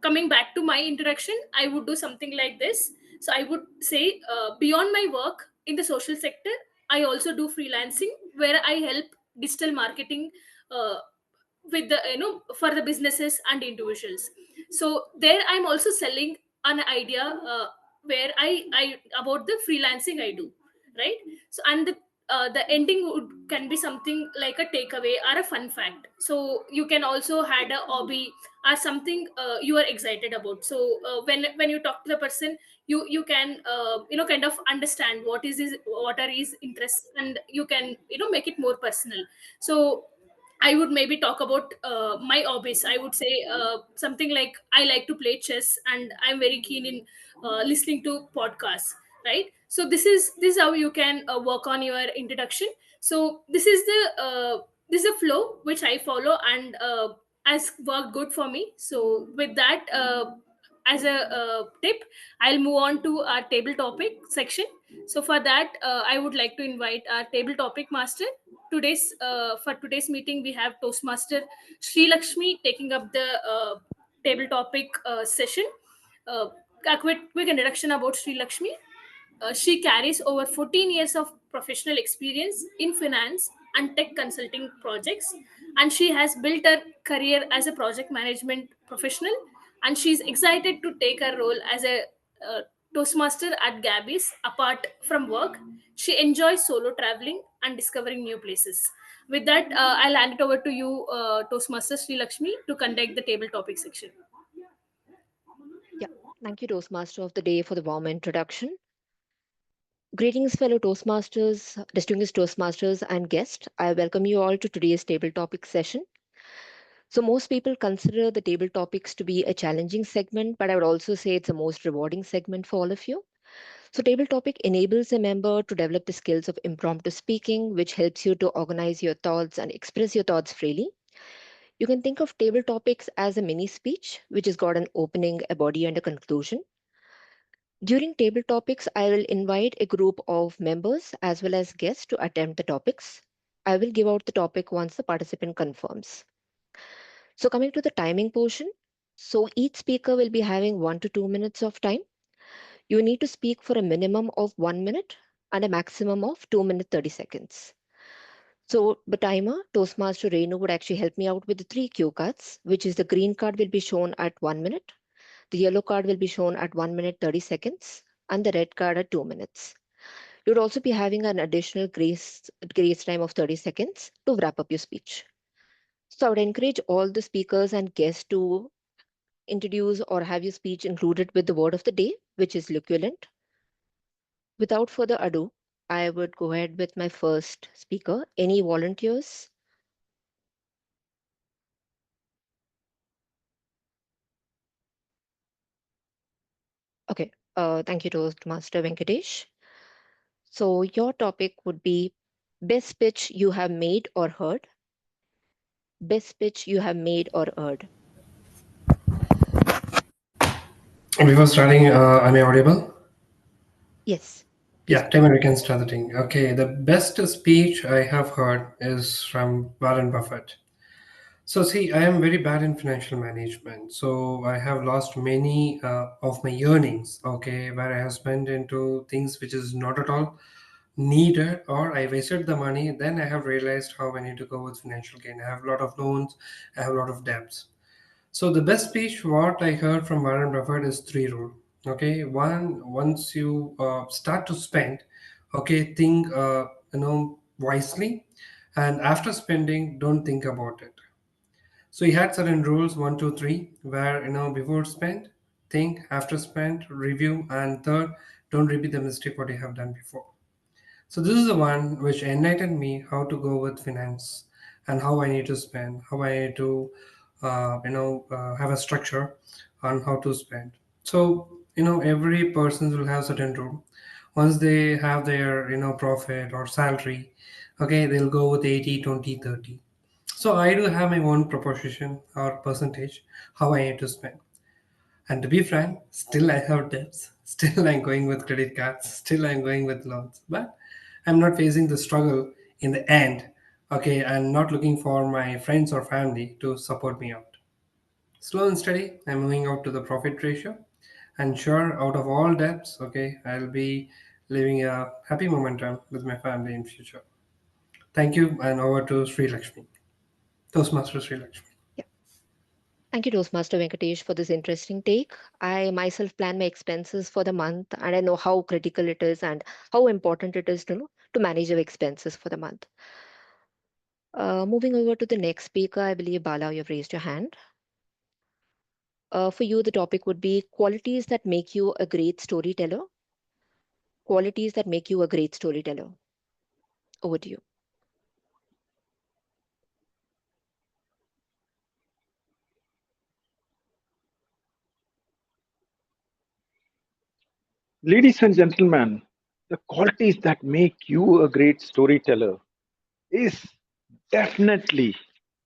coming back to my introduction, I would do something like this. So I would say, beyond my work in the social sector, I also do freelancing, where I help digital marketing uh, with the for the businesses and individuals. So there I'm also selling an idea, where I about the freelancing I do, right? So and the ending can be something like a takeaway or a fun fact. So you can also had a hobby or something you are excited about. So when you talk to the person, you can kind of understand what are his interests, and you can make it more personal. So I would maybe talk about my hobbies. I would say something like I like to play chess, and I'm very keen in listening to podcasts. Right. So this is how you can work on your introduction. So this is a flow which I follow, and has worked good for me. So with that, as a tip, I'll move on to our table topic section. So for that, I would like to invite our table topic master. For today's meeting, we have Toastmaster Sree Lakshmi taking up the table topic session. Uh, a quick introduction about Sree Lakshmi. She carries over 14 years of professional experience in finance and tech consulting projects, and she has built her career as a project management professional. And she's excited to take her role as a uh, Toastmaster at Gabbys. Apart from work, she enjoys solo traveling and discovering new places. With that, I'll hand it over to you, Toastmaster Sri Lakshmi, to conduct the table topic section. Yeah, thank you, Toastmaster of the Day, for the warm introduction. Greetings, fellow Toastmasters, distinguished Toastmasters, and guests. I welcome you all to today's table topic session. So, most people consider the table topics to be a challenging segment, but I would also say it's the most rewarding segment for all of you. So, table topic enables a member to develop the skills of impromptu speaking, which helps you to organize your thoughts and express your thoughts freely. You can think of table topics as a mini speech, which has got an opening, a body, and a conclusion. During table topics, I will invite a group of members as well as guests to attempt the topics. I will give out the topic once the participant confirms. So coming to the timing portion, so each speaker will be having 1 to 2 minutes of time. You need to speak for a minimum of 1 minute and a maximum of 2 minutes 30 seconds. So the timer, Toastmaster Renu, would actually help me out with the 3 cue cards, which is the green card will be shown at 1 minute, the yellow card will be shown at 1 minute 30 seconds, and the red card at 2 minutes. You would also be having an additional grace time of 30 seconds to wrap up your speech. So I would encourage all the speakers and guests to introduce or have your speech included with the word of the day, which is luculent. Without further ado, I would go ahead with my first speaker. Any volunteers? Okay, thank you, Toastmaster Venkatesh. So your topic would be best pitch you have made or heard. Best pitch you have made or heard. Before starting, am I audible? Yes. Yeah, Tim, we can start the thing. Okay, the best speech I have heard is from Warren Buffett. So, see, I am very bad in financial management. So, I have lost many of my earnings, okay, where I have spent into things which is not at all needed, or I wasted the money. Then I have realized how I need to go with financial gain. I have a lot of loans, I have a lot of debts. So the best speech what I heard from Warren Buffett is 3 rule. Okay, one, once you start to spend, okay, think wisely, and after spending, don't think about it. So he had certain rules 1, 2, 3, where before spend, think, after spend, review, and third, Don't repeat the mistake what you have done before. So this is the one which enlightened me how to go with finance and how I need to spend, how I need to, have a structure on how to spend. So, every person will have certain rule. Once they have their, profit or salary, okay, they'll go with 80, 20, 30. So I do have my own proportion or percentage how I need to spend. And to be frank, still I have debts. Still I'm going with credit cards. Still I'm going with loans. But I'm not facing the struggle in the end. Okay, I'm not looking for my friends or family to support me out. Slow and steady, I'm moving out to the profit ratio. And sure, out of all debts, okay, I'll be living a happy momentum with my family in future. Thank you, and over to Sree Lakshmi. Toastmaster Sree Lakshmi. Thank you, Toastmaster Venkatesh, for this interesting take. I myself plan my expenses for the month, and I know how critical it is and how important it is to know to manage your expenses for the month. Moving over to the next speaker, I believe Bala, you've raised your hand. For you, the topic would be qualities that make you a great storyteller. Qualities that make you a great storyteller. Over to you. Ladies and gentlemen, the qualities that make you a great storyteller is definitely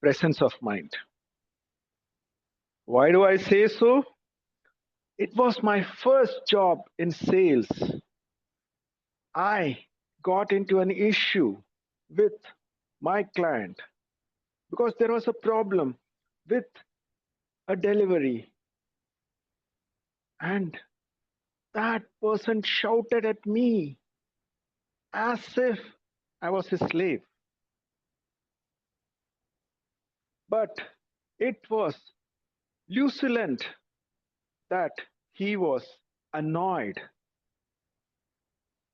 presence of mind. Why do I say so? It was my first job in sales. I got into an issue with my client because there was a problem with a delivery. And that person shouted at me as if I was his slave. But it was Lucilent that he was annoyed.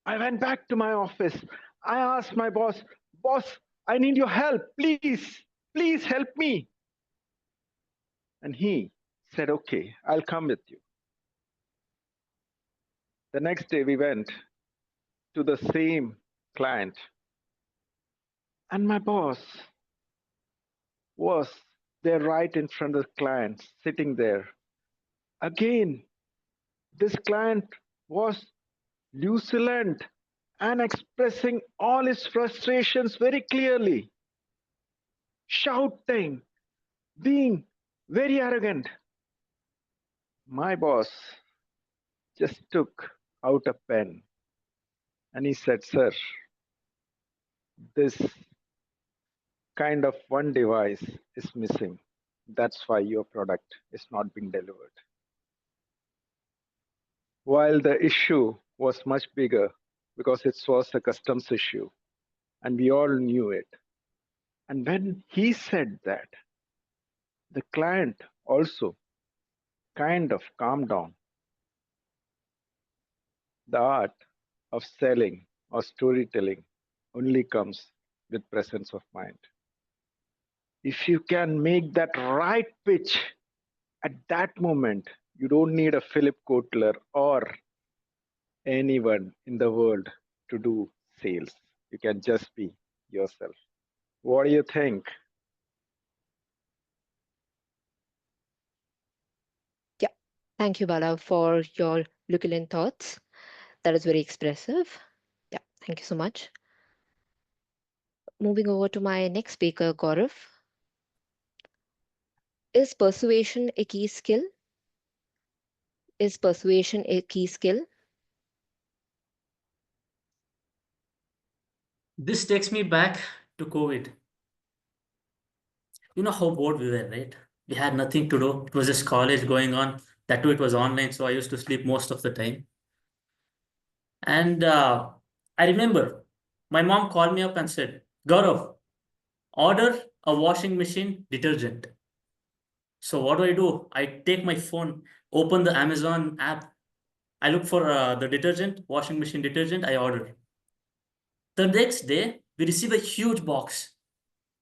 I went back to my office. I asked my boss, "Boss, I need your help. Please help me." And he said, "Okay, I'll come with you." The next day we went to the same client. And my boss was there right in front of the client, sitting there. Again, this client was lucent and expressing all his frustrations very clearly, shouting, being very arrogant. My boss just took out a pen and he said, "Sir, this kind of one device is missing. That's why your product is not being delivered." While the issue was much bigger because it was a customs issue and we all knew it. And when he said that, the client also kind of calmed down. The art of selling or storytelling only comes with presence of mind. If you can make that right pitch at that moment, you don't need a Philip Kotler or anyone in the world to do sales. You can just be yourself. What do you think? Yeah, thank you, Bala, for your Luculent thoughts. That is very expressive. Yeah, thank you so much. Moving over to my next speaker, Gaurav. Is persuasion a key skill? Is persuasion a key skill? This takes me back to COVID. You know how bored we were, right? We had nothing to do. It was just college going on. That too, it was online, so I used to sleep most of the time. And I remember my mom called me up and said, "Gaurav, order a washing machine detergent." So what do? I take my phone, open the Amazon app. I look for the detergent, washing machine detergent. I order. The next day, we receive a huge box.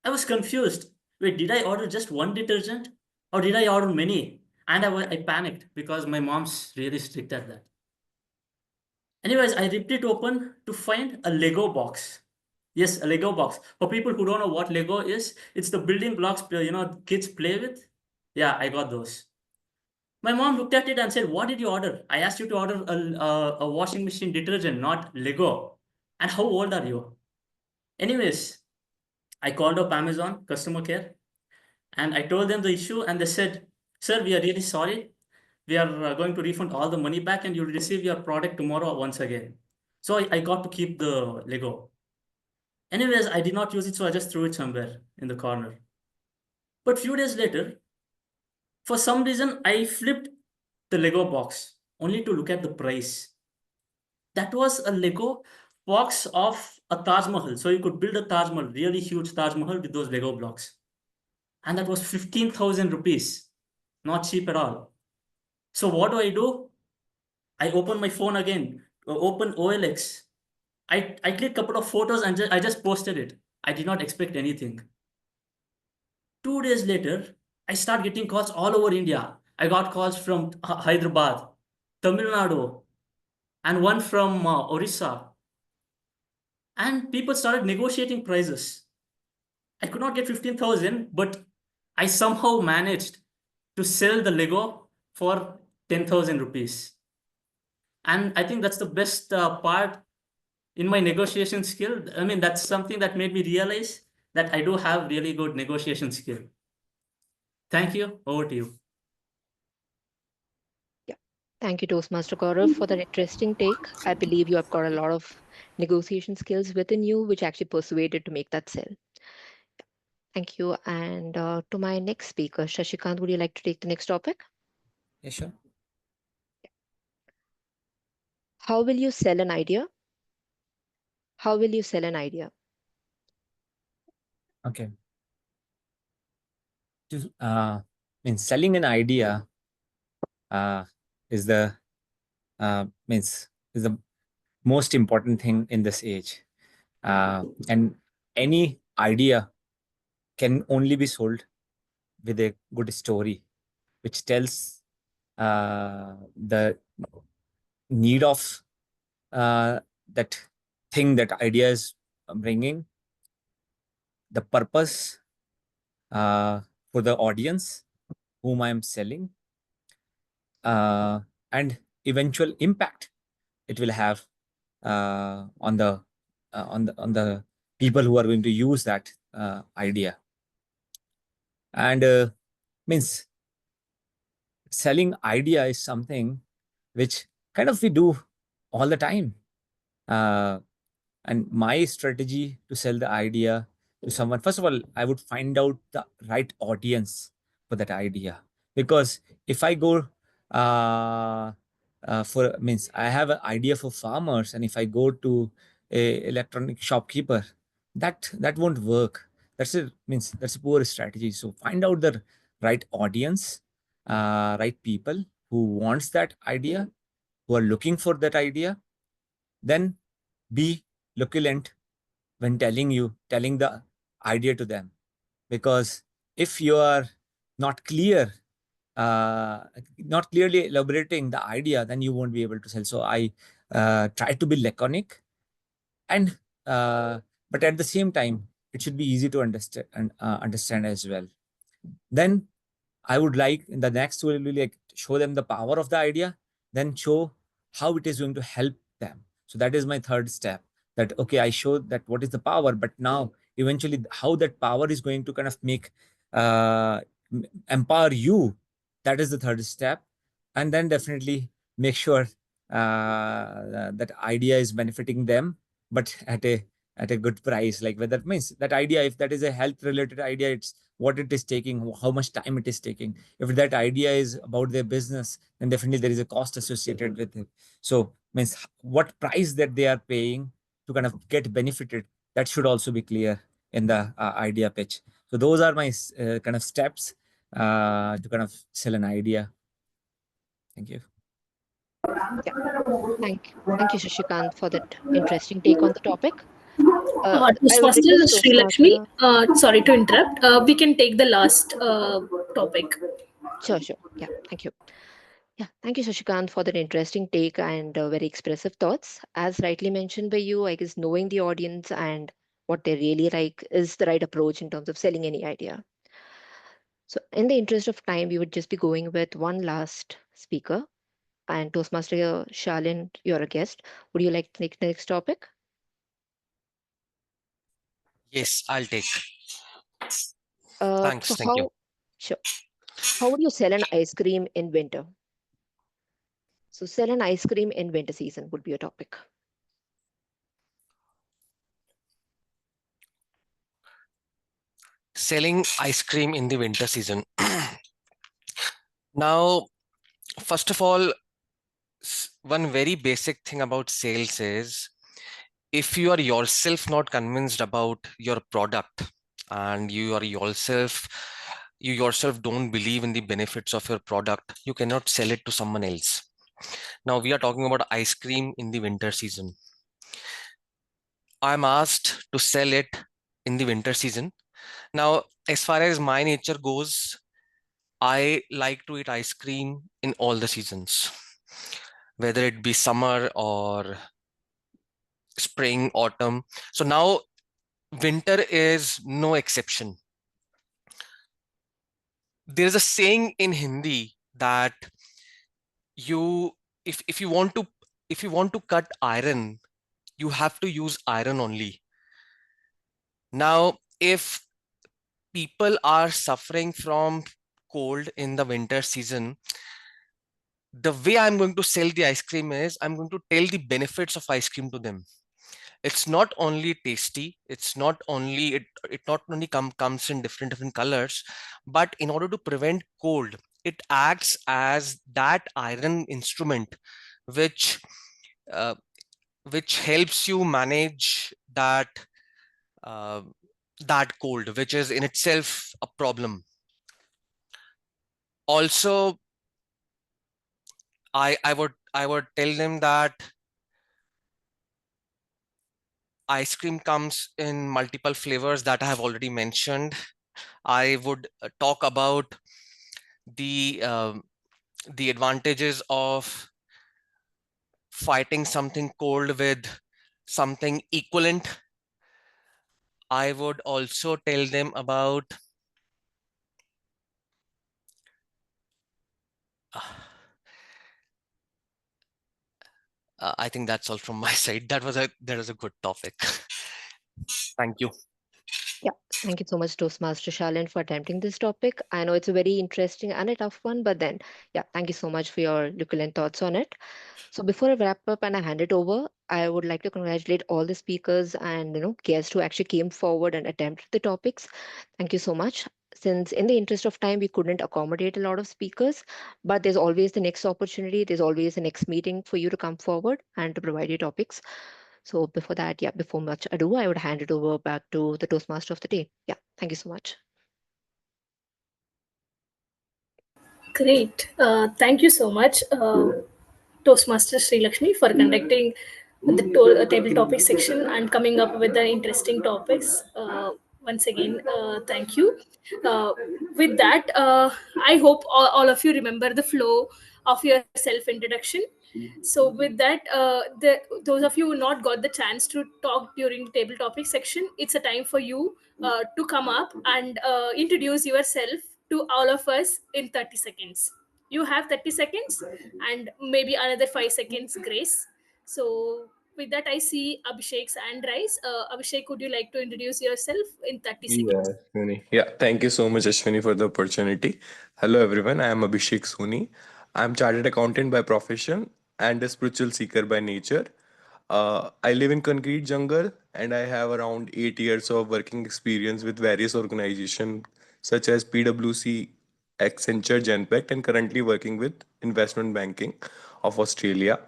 I was confused. Wait, did I order just one detergent or did I order many? And I panicked because my mom's really strict at that. Anyways, I ripped it open to find a Lego box. Yes, a Lego box. For people who don't know what Lego is, it's the building blocks, kids play with. Yeah, I got those. My mom looked at it and said, "What did you order? I asked you to order a washing machine detergent, not Lego. And how old are you?" Anyways, I called up Amazon customer care and I told them the issue, and they said, "Sir, we are really sorry. We are going to refund all the money back and you'll receive your product tomorrow once again." So I got to keep the Lego. Anyways, I did not use it, so I just threw it somewhere in the corner. But few days later, for some reason, I flipped the Lego box only to look at the price. That was a Lego box of a Taj Mahal. So you could build a Taj Mahal, really huge Taj Mahal with those Lego blocks. And that was 15,000 rupees. Not cheap at all. So what do? I open my phone again, open OLX. I clicked a couple of photos and I just posted it. I did not expect anything. 2 days later, I start getting calls all over India. I got calls from Hyderabad, Tamil Nadu, and one from Orissa. And people started negotiating prices. I could not get 15,000, but I somehow managed to sell the Lego for 10,000 rupees. And I think that's the best part in my negotiation skill. I mean, that's something that made me realize that I do have really good negotiation skill. Thank you. Over to you. Yeah. Thank you, Toastmaster Gaurav, for that interesting take. I believe you have got a lot of negotiation skills within you, which actually persuaded to make that sell. Thank you. And to my next speaker, Shashikant, would you like to take the next topic? Yeah, sure. How will you sell an idea? How will you sell an idea? Okay. Selling an idea is the most important thing in this age, and any idea can only be sold with a good story, which tells the need of that thing that idea is bringing, the purpose for the audience whom I am selling, and eventual impact it will have on the people who are going to use that idea. And selling idea is something which kind of we do all the time. And my strategy to sell the idea to someone, first of all, I would find out the right audience for that idea. Because if I go I have an idea for farmers, and if I go to a electronic shopkeeper, that won't work. That's a poor strategy. So find out the right audience, right people who wants that idea, who are looking for that idea. Then be luculent when telling the idea to them. Because if you are not clearly elaborating the idea, then you won't be able to sell. So I try to be laconic, and but at the same time, it should be easy to understand as well. Then I would like in the next will be like show them the power of the idea, then show how it is going to help them. So that is my third step. That okay, I showed that what is the power, but now eventually how that power is going to kind of make empower you. That is the third step. And then definitely make sure that idea is benefiting them, but at a good price. Like whether it means that idea, if that is a health related idea, it's what it is taking, how much time it is taking. If that idea is about their business, then definitely there is a cost associated with it. So means what price that they are paying to kind of get benefited, that should also be clear in the idea pitch. So those are my kind of steps to kind of sell an idea. Thank you. Yeah. Thank you, Shashikant, for that interesting take on the topic. Toastmasters, Sree Lakshmi, sorry to interrupt. We can take the last topic. Sure. Yeah, thank you. Yeah, thank you, Shashikant, for that interesting take and very expressive thoughts. As rightly mentioned by you, I guess knowing the audience and what they really like is the right approach in terms of selling any idea. So, in the interest of time, we would just be going with one last speaker. And Toastmaster Shalin, you're a guest. Would you like to take the next topic? Yes, I'll take. Uh, Thanks. so Thank you. how, sure. How would you sell an ice cream in winter? So, sell an ice cream in winter season would be a topic. Selling ice cream in the winter season. Now, first of all, one very basic thing about sales is if you are yourself not convinced about your product and you yourself don't believe in the benefits of your product, you cannot sell it to someone else. Now we are talking about ice cream in the winter season. I'm asked to sell it in the winter season. Now, as far as my nature goes, I like to eat ice cream in all the seasons, whether it be summer or spring, autumn. So now winter is no exception. There's a saying in Hindi that you if you want to cut iron, you have to use iron only. Now, if people are suffering from cold in the winter season, the way I'm going to sell the ice cream is I'm going to tell the benefits of ice cream to them. It's not only tasty, it's not only it not only comes in different colors, but in order to prevent cold, it acts as that iron instrument which uh, which helps you manage uh, that cold, which is in itself a problem. Also, I would tell them that ice cream comes in multiple flavors that I have already mentioned. I would talk about the advantages of fighting something cold with something equivalent. I would also tell them about I think that's all from my side. That was a good topic. Thank you. Yeah, thank you so much, Toastmaster Shalin, for attempting this topic. I know it's a very interesting and a tough one, but then, yeah, thank you so much for your lucrative thoughts on it. So before I wrap up and I hand it over, I would like to congratulate all the speakers and guests who actually came forward and attempted the topics. Thank you so much. Since in the interest of time we couldn't accommodate a lot of speakers, but there's always the next opportunity. There's always the next meeting for you to come forward and to provide your topics. So before that, yeah, before much ado, I would hand it over back to the Toastmaster of the day. Yeah, thank you so much. Great. Thank you so much, Toastmaster Sree Lakshmi, for conducting the table topic section and coming up with the interesting topics. Once again, thank you. Uh, with that, I hope all of you remember the flow of your self introduction. So, with that, those of you who not got the chance to talk during the table topic section, it's a time for you to come up and introduce yourself to all of us in 30 seconds. You have 30 seconds and maybe another 5 seconds grace. So, with that, I see Abhishek's hand rise. Abhishek, could you like to introduce yourself in 30 seconds? Yeah, Ashwini. Yeah, thank you so much, Ashwini, for the opportunity. Hello, everyone. I am Abhishek Soni. I am chartered accountant by profession and a spiritual seeker by nature. I live in Concrete Jungle and I have around 8 years of working experience with various organizations such as PwC, Accenture, Genpact, and currently working with investment banking of Australia.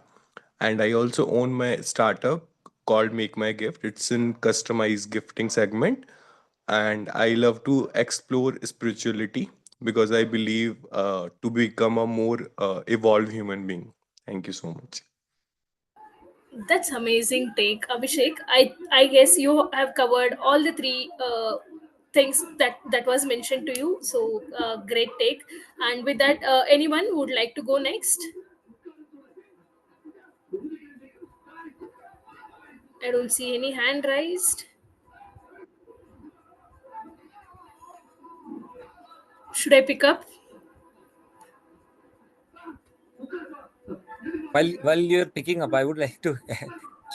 And I also own my startup called Make My Gift. It's in customized gifting segment, and I love to explore spirituality because I believe to become a more evolved human being. Thank you so much. That's amazing take, Abhishek. I guess you have covered all the things that was mentioned to you. So great take. And with that, anyone would like to go next? I don't see any hand raised. Should I pick up? While you're picking up, I would like to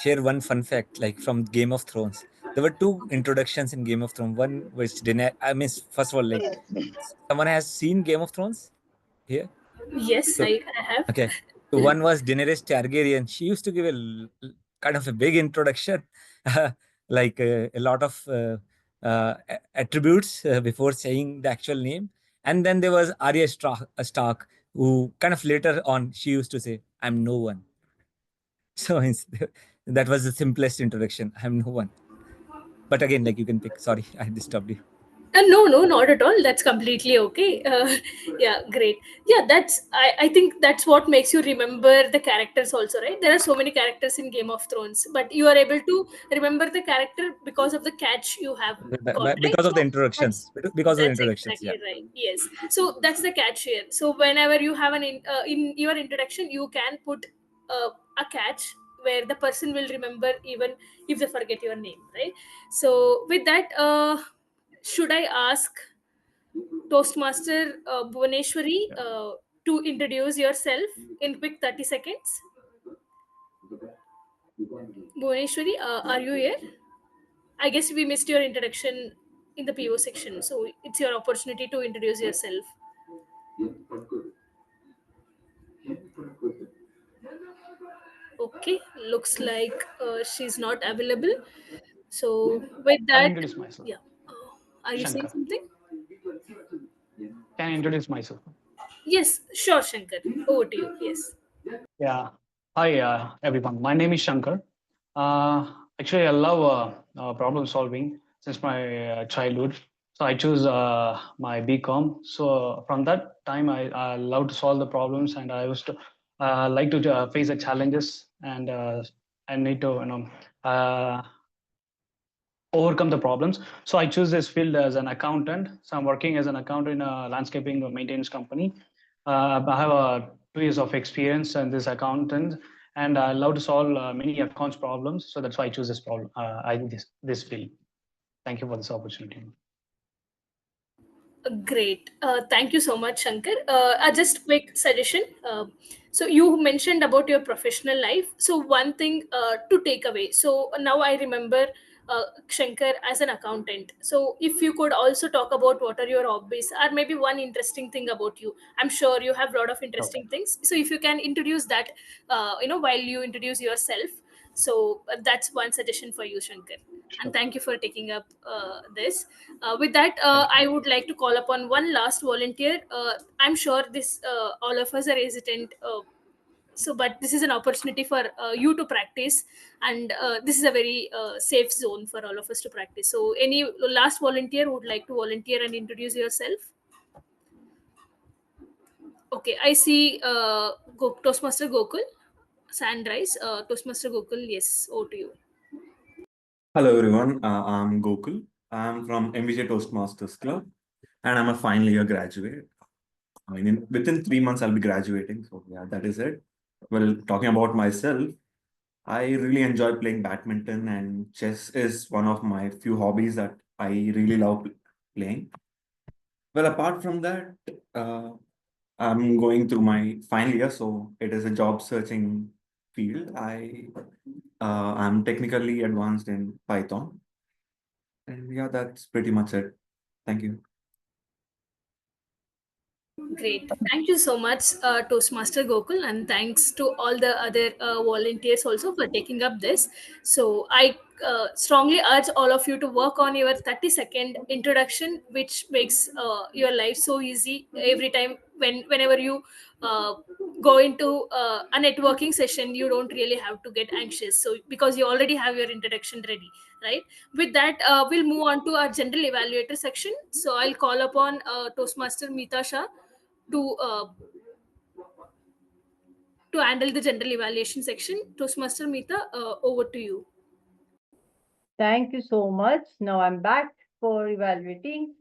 share one fun fact, like from Game of Thrones. There were two introductions in Game of Thrones. One which didn't. I mean, first of all, like someone has seen Game of Thrones here. Yes, So, I have. okay. So one was Daenerys Targaryen. She used to give kind of a big introduction, like a lot of attributes before saying the actual name. And then there was Arya Stark, who kind of later on she used to say, "I'm no one." So that was the simplest introduction. I'm no one. But again, like you can pick. Sorry, I disturbed you. No, not at all. That's completely okay. Yeah, great. Yeah, I think that's what makes you remember the characters also, right? There are so many characters in Game of Thrones, but you are able to remember the character because of the catch you have got, right? Because of the So introductions. Because of the that's introductions, yeah. exactly right. Yes. So that's the catch here. So whenever you have in your introduction, you can put a catch where the person will remember even if they forget your name, right? So with that, should I ask Toastmaster Bhuvaneshwari to introduce yourself in quick 30 seconds? Bhuvaneshwari, are you here? I guess we missed your introduction in the PO section, so it's your opportunity to introduce yourself. Okay, looks like she's not available. So with I'll that, introduce myself. yeah. Are you saying Shankar. something? Can I introduce myself? Yes, sure, Shankar. Over to you. Yes. Yeah. Hi, everyone. My name is Shankar. Actually, I love problem solving since my childhood. So I choose my BCom. So from that time, I love to solve the problems, and I used to like to face the challenges, and I need to overcome the problems. So I choose this field as an accountant. So I'm working as an accountant in a landscaping or maintenance company. I have 2 years of experience in this accountant, and I love to solve many accounts problems. So that's why I choose this problem. This field. Thank you for this opportunity. Great. Thank you so much, Shankar. Just quick suggestion. So you mentioned about your professional life. So one thing to take away. So now I remember Shankar as an accountant. So if you could also talk about what are your hobbies, or maybe one interesting thing about you. I'm sure you have a lot of interesting things. So if you can introduce that, while you introduce yourself. So that's one suggestion for you, Shankar. And thank you for taking up this. With that, I would like to call upon one last volunteer. I'm sure this all of us are hesitant. But this is an opportunity for you to practice, and this is a very safe zone for all of us to practice. So, any last volunteer would like to volunteer and introduce yourself? Okay, I see Toastmaster Gokul, Sandrise, Toastmaster Gokul. Yes, over to you. Hello everyone, I'm Gokul. I'm from MBJ Toastmasters Club and I'm a final year graduate. I mean, within 3 months I'll be graduating. So yeah, that is it. Well, talking about myself, I really enjoy playing badminton and chess is one of my few hobbies that I really love playing. Well, apart from that, I'm going through my final year, so it is a job searching field. I'm technically advanced in Python. And yeah, that's pretty much it. Thank you. Great. Thank you so much, Toastmaster Gokul, and thanks to all the other volunteers also for taking up this. So, I strongly urge all of you to work on your 30-second introduction, which makes your life so easy every time whenever you uh, go into a networking session, you don't really have to get anxious. So, because you already have your introduction ready, right? With that, we'll move on to our general evaluator section. So, I'll call upon Toastmaster Mita Shah to handle the general evaluation section. Toastmaster Mita, over to you. Thank you so much. Now I'm back. for evaluating.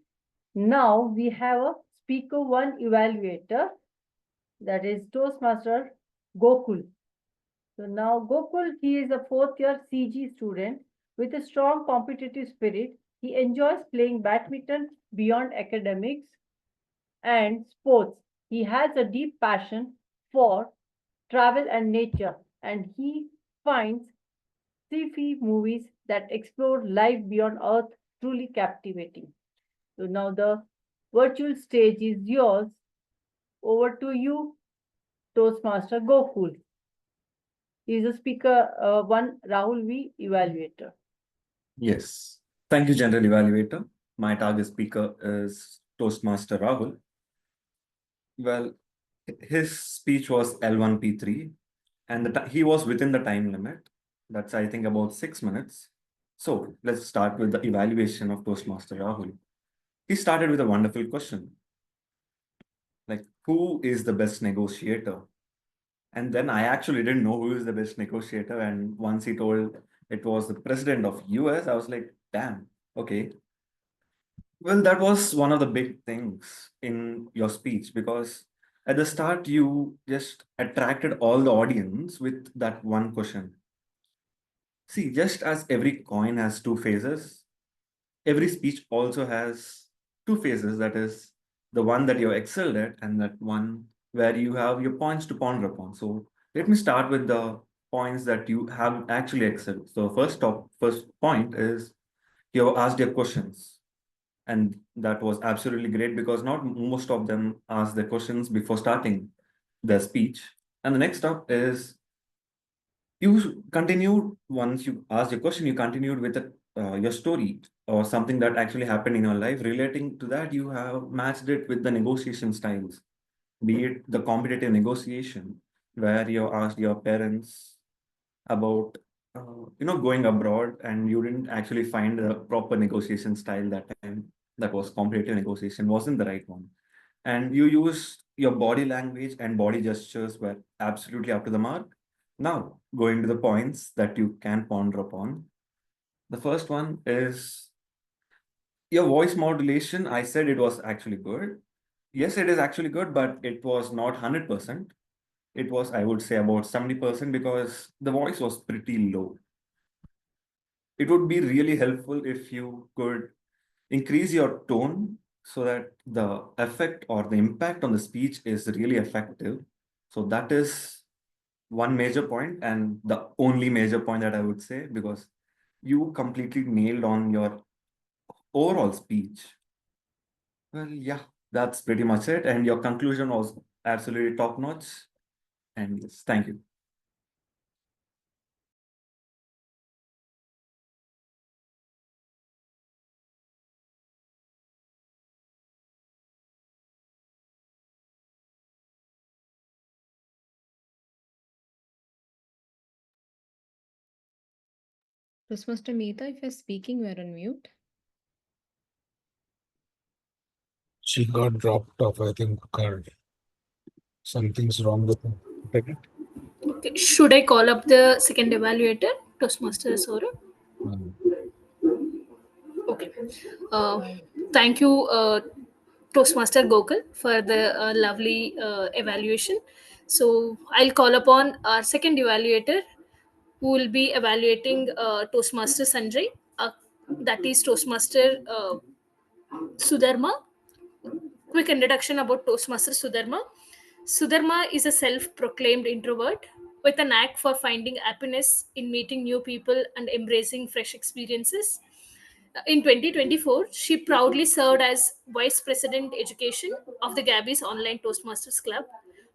Now we have a speaker one evaluator, that is Toastmaster Gokul. So now Gokul, he is a fourth year CG student with a strong competitive spirit. He enjoys playing badminton beyond academics and sports. He has a deep passion for travel and nature, and he finds sci-fi movies that explore life beyond Earth truly captivating. So now the virtual stage is yours. Over to you, Toastmaster Gokul. He is a speaker one, Rahul V, evaluator. Yes. Thank you, General Evaluator. My target speaker is Toastmaster Rahul. Well, his speech was L1P3, and he was within the time limit. That's, I think, about 6 minutes. So let's start with the evaluation of Toastmaster Rahul. He started with a wonderful question. Like, who is the best negotiator? And then I actually didn't know who is the best negotiator. And once he told it was the president of US, I was like, damn, okay. Well, that was one of the big things in your speech, because at the start, you just attracted all the audience with that one question. See, just as every coin has two faces, every speech also has two phases. That is the one that you excelled at, and that one where you have your points to ponder upon. So let me start with the points that you have actually excelled. So first point is you have asked your questions, and that was absolutely great, because not most of them ask the questions before starting their speech. And the next up is you continued, once you asked your question, you continued with your story or something that actually happened in your life. Relating to that, you have matched it with the negotiation styles, be it the competitive negotiation, where you asked your parents about going abroad, and you didn't actually find a proper negotiation style that time. That was competitive negotiation, wasn't the right one. And you used your body language and body gestures were absolutely up to the mark. Now, going to the points that you can ponder upon. The first one is your voice modulation. I said it was actually good. Yes, it is actually good, but it was not 100%. It was, I would say, about 70%, because the voice was pretty low. It would be really helpful if you could increase your tone so that the effect or the impact on the speech is really effective. So that is one major point, and the only major point that I would say, because you completely nailed on your overall speech. Well, yeah, that's pretty much it. And your conclusion was absolutely top notch. And yes, thank you. Toastmaster Mita, if you're speaking, we're on mute. She got dropped off, I think. Something's wrong with her. Okay. Should I call up the second evaluator, Toastmaster Sourav? Okay. Thank you, Toastmaster Gokul, for the lovely evaluation. So I'll call upon our second evaluator, who will be evaluating Toastmaster Sanjay. That is Toastmaster Sudharma. Quick introduction about Toastmaster Sudharma. Sudharma is a self proclaimed introvert with a knack for finding happiness in meeting new people and embracing fresh experiences. In 2024, she proudly served as Vice President Education of the Gabbys Online Toastmasters Club,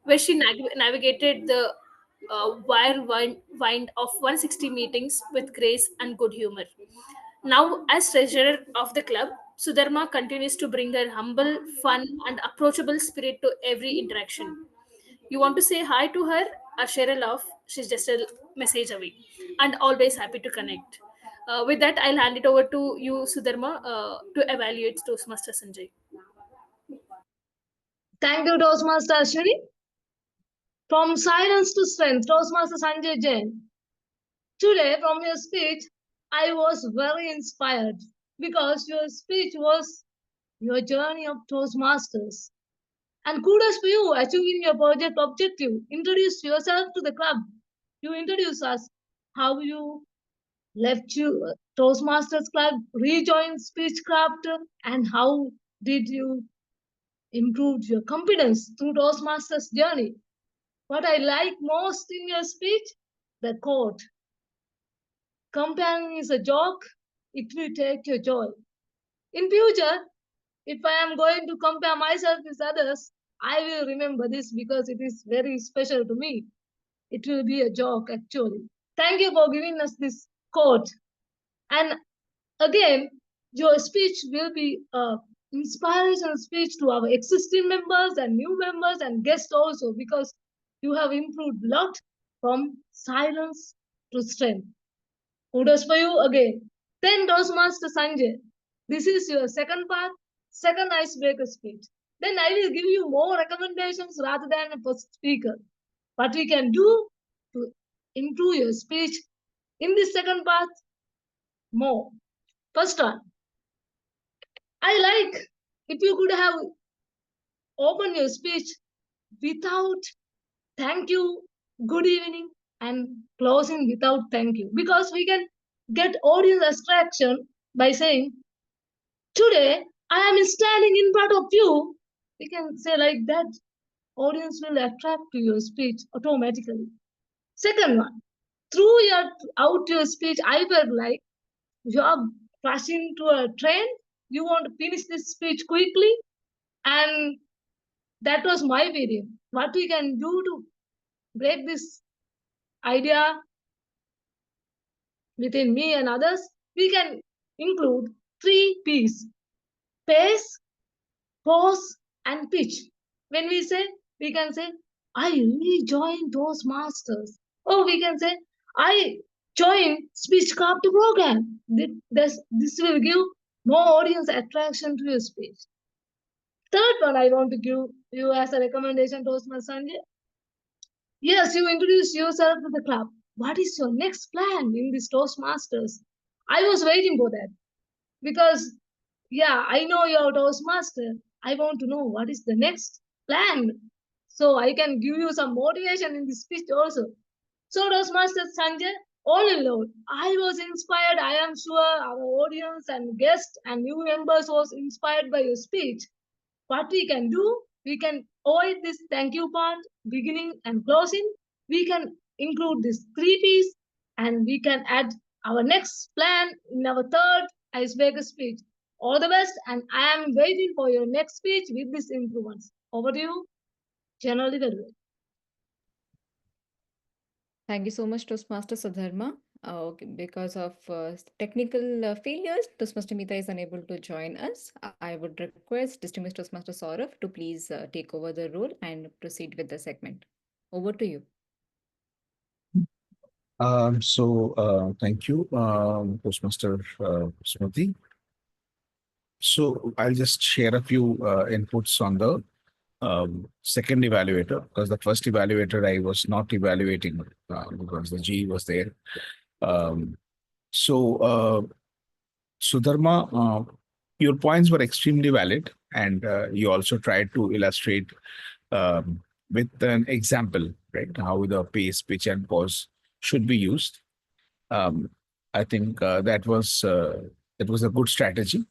where she navigated the wind of 160 meetings with grace and good humor. Now, as treasurer of the club, Sudharma continues to bring her humble, fun, and approachable spirit to every interaction. You want to say hi to her or share a laugh? She's just a message away, and always happy to connect. With that, I'll hand it over to you, Sudharma, to evaluate Toastmaster Sanjay. Thank you, Toastmaster Ashwini. From silence to strength, Toastmaster Sanjay Jain. Today, from your speech, I was very inspired. because your speech was your journey of Toastmasters. And kudos for you achieving your project objective. Introduce yourself to the club. You introduce us how you left you Toastmasters club, rejoined Speechcraft, and how did you improve your confidence through Toastmasters journey. What I like most in your speech, the quote, comparing is a joke, it will take your joy. In future, if I am going to compare myself with others, I will remember this because it is very special to me. It will be a joke actually. Thank you for giving us this quote. And again, your speech will be an inspirational speech to our existing members and new members and guests also, because you have improved a lot from silence to strength. Kudos for you again. Then Toastmaster Sanjay, this is your second part, second icebreaker speech. Then I will give you more recommendations rather than a first speaker. What we can do to improve your speech in this second part more. First one, I like if you could have opened your speech without thank you, good evening, and closing without thank you, because we can get audience attraction by saying, today I am standing in front of you. We can say like that. Audience will attract to your speech automatically. Second one, throughout your speech, I felt like you are rushing to a train. You want to finish this speech quickly, and that was my feeling. What we can do to break this idea within me and others, we can include 3 P's: pace, pause, and pitch. When we say, we can say, I rejoined Toastmasters. Or we can say, I joined Speechcraft program. This will give more audience attraction to your speech. Third one I want to give you as a recommendation, Toastmaster Sanjay. Yes, you introduce yourself to the club. What is your next plan in this Toastmasters? I was waiting for that because, yeah, I know you're a Toastmaster. I want to know what is the next plan so I can give you some motivation in this speech also. So, Toastmaster Sanjay, all in all, I was inspired. I am sure our audience and guests and new members was inspired by your speech. What we can do, we can avoid this thank you part, beginning and closing. We can include this 3 P's, and we can add our next plan in our third icebreaker speech. All the best, and I am waiting for your next speech with these improvements. Over to you, General Evaluator. Thank you so much, Toastmaster Sudharma. Okay, because of technical failures, Toastmaster Mita is unable to join us. I would request Distinguished Toastmaster Sourav to please take over the role and proceed with the segment. Over to you. Thank you, Toastmaster Smruti. So I'll just share a few inputs on the second evaluator, because the first evaluator I was not evaluating because the G was there. Sudharma, your points were extremely valid, and you also tried to illustrate with an example, right, how the pace, pitch, and pause should be used. I think that was a good strategy.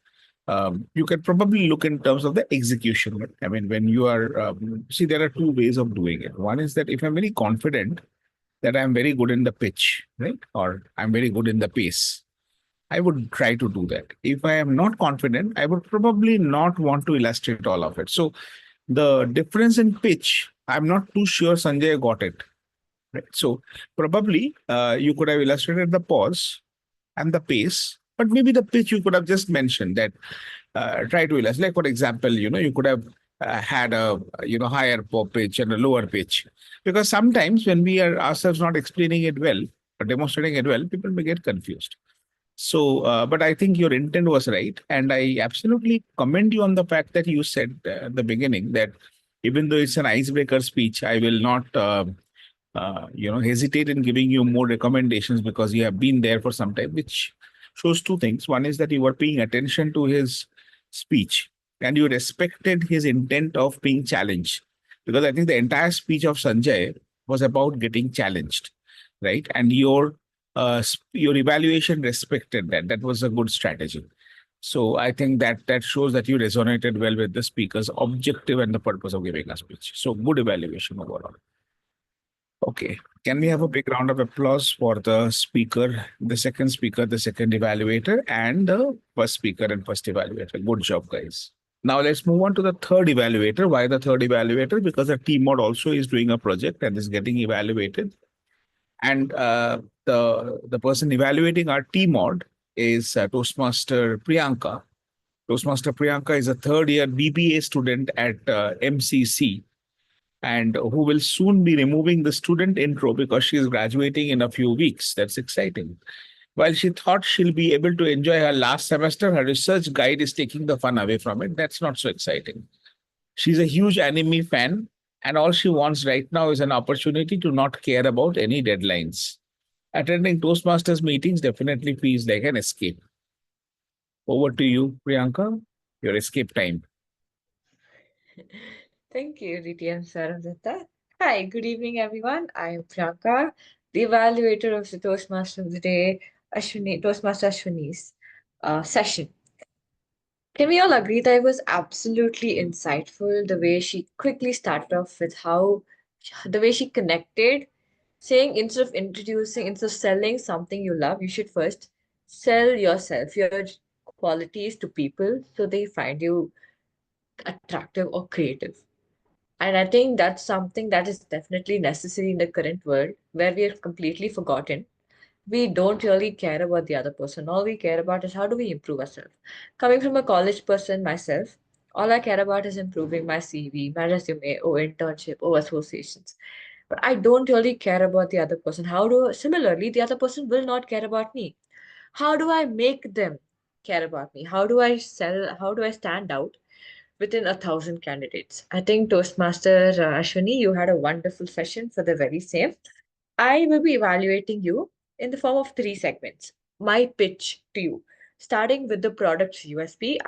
You can probably look in terms of the execution. Right? I mean, when you are, see, there are 2 ways of doing it. One is that if I'm very confident that I'm very good in the pitch, right, or I'm very good in the pace, I would try to do that. If I am not confident, I would probably not want to illustrate all of it. So the difference in pitch, I'm not too sure Sanjay got it. Right? So probably you could have illustrated the pause and the pace, but maybe the pitch you could have just mentioned that try to illustrate. Like, for example, you could have had a higher pitch and a lower pitch, because sometimes when we are ourselves not explaining it well or demonstrating it well, people may get confused. So, but I think your intent was right, and I absolutely commend you on the fact that you said at the beginning that even though it's an icebreaker speech, I will not hesitate in giving you more recommendations because you have been there for some time, which shows two things. One is that you were paying attention to his speech and you respected his intent of being challenged. Because I think the entire speech of Sanjay was about getting challenged, right? And your evaluation respected that. That was a good strategy. So I think that shows that you resonated well with the speaker's objective and the purpose of giving a speech. So good evaluation overall. Okay, can we have a big round of applause for the speaker, the second evaluator, and the first speaker and first evaluator? Good job, guys. Now let's move on to the third evaluator. Why the third evaluator? Because the TMOD also is doing a project and is getting evaluated. And the person evaluating our TMOD is Toastmaster Priyanka. Toastmaster Priyanka is a third year BBA student at MCC and who will soon be removing the student intro because she is graduating in a few weeks. That's exciting. While she thought she'll be able to enjoy her last semester, her research guide is taking the fun away from it. That's not so exciting. She's a huge anime fan, and all she wants right now is an opportunity to not care about any deadlines. Attending Toastmasters meetings definitely feels like an escape. Over to you, Priyanka, your escape time. Thank you, DTM Sourav Dutta. Hi, good evening, everyone. I am Priyanka, the evaluator of the Toastmaster of the Day, Toastmaster Ashwini's session. Can we all agree that it was absolutely insightful the way she quickly started off with the way she connected, saying instead of selling something you love, you should first sell yourself, your qualities to people so they find you attractive or creative. And I think that's something that is definitely necessary in the current world where we are completely forgotten. We don't really care about the other person. All we care about is how do we improve ourselves. Coming from a college person myself, all I care about is improving my CV, my resume, or internship, or associations. But I don't really care about the other person. Similarly, the other person will not care about me. How do I make them care about me? How do I stand out within 1,000 candidates? I think Toastmaster Ashwini, you had a wonderful session for the very same. I will be evaluating you in the form of 3 segments. My pitch to you, starting with the product's USP.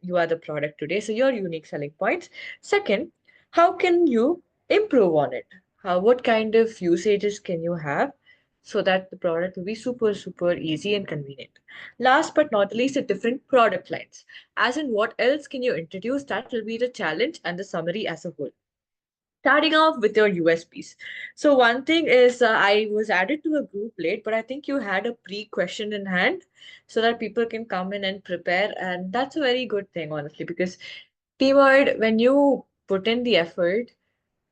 You are the product today, so your unique selling points. Second, how can you improve on it? What kind of usages can you have so that the product will be super, super easy and convenient? Last but not least, the different product lines. As in, what else can you introduce? That will be the challenge and the summary as a whole. Starting off with your USPs. So one thing is I was added to a group late, but I think you had a pre-question in hand so that people can come in and prepare. And that's a very good thing, honestly, because keyword, when you put in the effort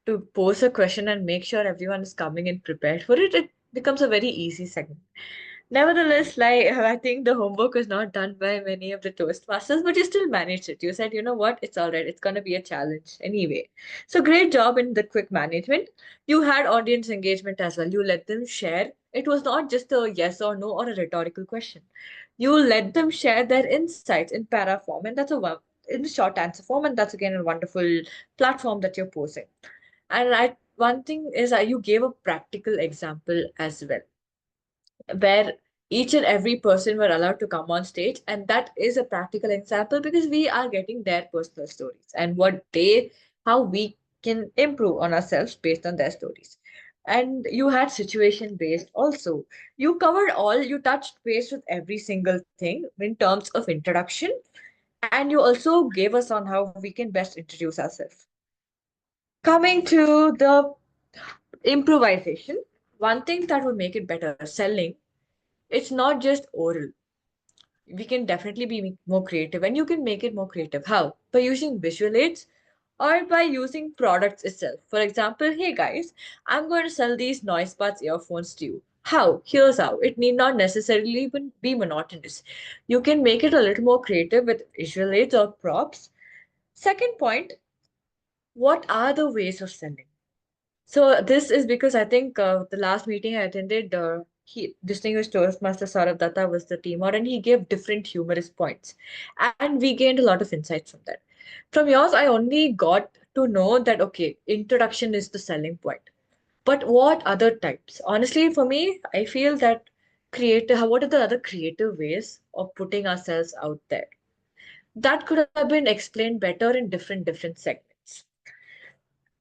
to pose a question and make sure everyone is coming in prepared for it, it becomes a very easy segment. Nevertheless, I think the homework was not done by many of the Toastmasters, but you still managed it. You said, you know what, it's all right. It's going to be a challenge anyway. So great job in the quick management. You had audience engagement as well. You let them share. It was not just a yes or no or a rhetorical question. You let them share their insights in para form, and in the short answer form, and that's again a wonderful platform that you're posing. And one thing is you gave a practical example as well, where each and every person were allowed to come on stage, and that is a practical example because we are getting their personal stories and how we can improve on ourselves based on their stories. And you had situation based also. You touched base with every single thing in terms of introduction, and you also gave us on how we can best introduce ourselves. Coming to the improvisation, one thing that would make it better, selling, it's not just oral. We can definitely be more creative, and you can make it more creative. How? By using visual aids or by using products itself. For example, hey guys, I'm going to sell these noise buds earphones to you. How? Here's how. It need not necessarily even be monotonous. You can make it a little more creative with visual aids or props. Second point, what are the ways of selling? So this is because I think the last meeting I attended, distinguished Toastmaster Sourav Dutta was the TMOD, and he gave different humorous points, and we gained a lot of insights from that. From yours, I only got to know that okay, introduction is the selling point, but what other types? Honestly, for me, I feel that what are the other creative ways of putting ourselves out there? That could have been explained better in different segments,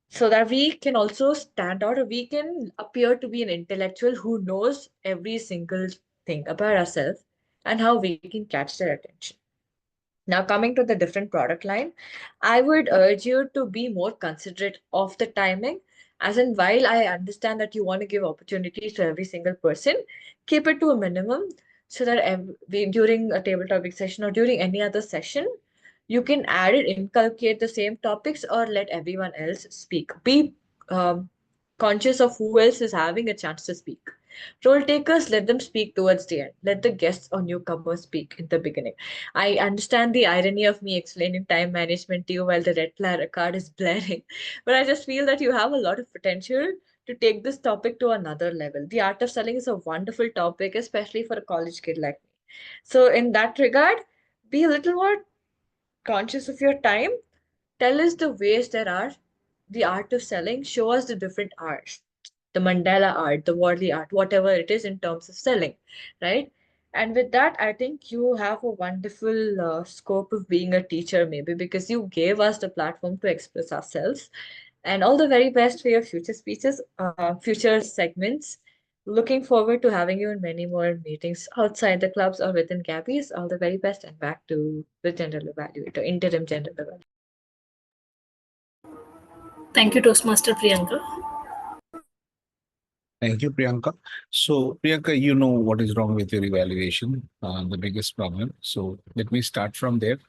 so that we can also stand out, or we can appear to be an intellectual who knows every single thing about ourselves and how we can catch their attention. Now, coming to the different product line, I would urge you to be more considerate of the timing. As in, while I understand that you want to give opportunities to every single person, keep it to a minimum so that during a table topic session or during any other session, you can add it, inculcate the same topics, or let everyone else speak. Be conscious of who else is having a chance to speak. Role takers, let them speak towards the end. Let the guests or newcomers speak in the beginning. I understand the irony of me explaining time management to you while the red flag card is blaring, but I just feel that you have a lot of potential to take this topic to another level. The art of selling is a wonderful topic, especially for a college kid like me. So, in that regard, be a little more conscious of your time. Tell us the ways there are. The art of selling, show us the different arts, the mandala art, the worldly art, whatever it is in terms of selling, right? And with that, I think you have a wonderful scope of being a teacher, maybe because you gave us the platform to express ourselves. And all the very best for your future speeches, future segments. Looking forward to having you in many more meetings outside the clubs or within Gabbys. All the very best, and back to the general evaluator, interim general evaluator. Thank you, Toastmaster Priyanka. Thank you, Priyanka. So, Priyanka, you know what is wrong with your evaluation, the biggest problem. So, let me start from there.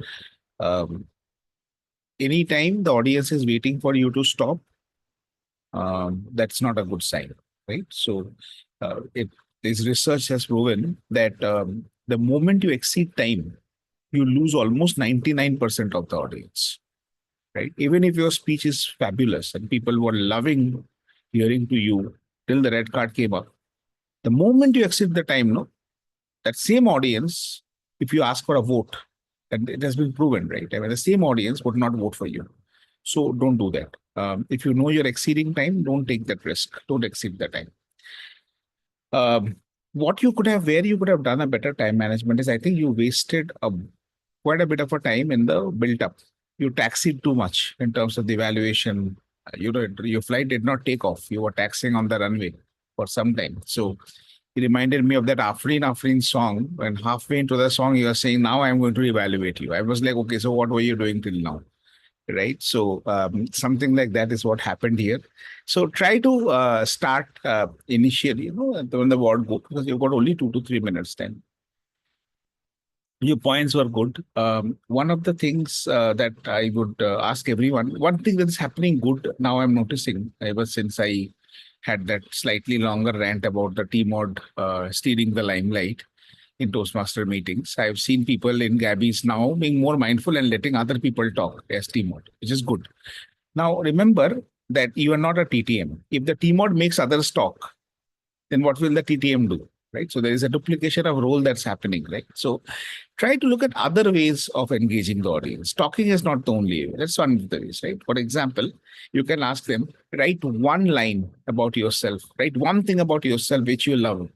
Anytime the audience is waiting for you to stop, that's not a good sign, right? So, this research has proven that the moment you exceed time, you lose almost 99% of the audience, right? Even if your speech is fabulous and people were loving hearing to you till the red card came up, the moment you exceed the time, no, that same audience, if you ask for a vote, and it has been proven, right? I mean, the same audience would not vote for you. So don't do that. If you know you're exceeding time, don't take that risk. Don't exceed the time. Where you could have done a better time management is, I think you wasted quite a bit of a time in the build-up. You taxied too much in terms of the evaluation. Your flight did not take off. You were taxiing on the runway for some time. So it reminded me of that Afreen song. When halfway into the song, you are saying, now I'm going to evaluate you. I was like, okay, so what were you doing till now? Right. So something like that is what happened here. So try to start initially, when the word go, because you've got only 2 to 3 minutes then. Your points were good. One of the things that I would ask everyone, one thing that is happening good now I'm noticing ever since I had that slightly longer rant about the TMOD stealing the limelight in Toastmaster meetings. I've seen people in Gabbys now being more mindful and letting other people talk as TMOD, which is good. Now, remember that you are not a TTM. If the TMOD makes others talk, then what will the TTM do? Right? So there is a duplication of role that's happening, right? So try to look at other ways of engaging the audience. Talking is not the only way. That's one of the ways, right? For example, you can ask them, write one line about yourself, write one thing about yourself which you love,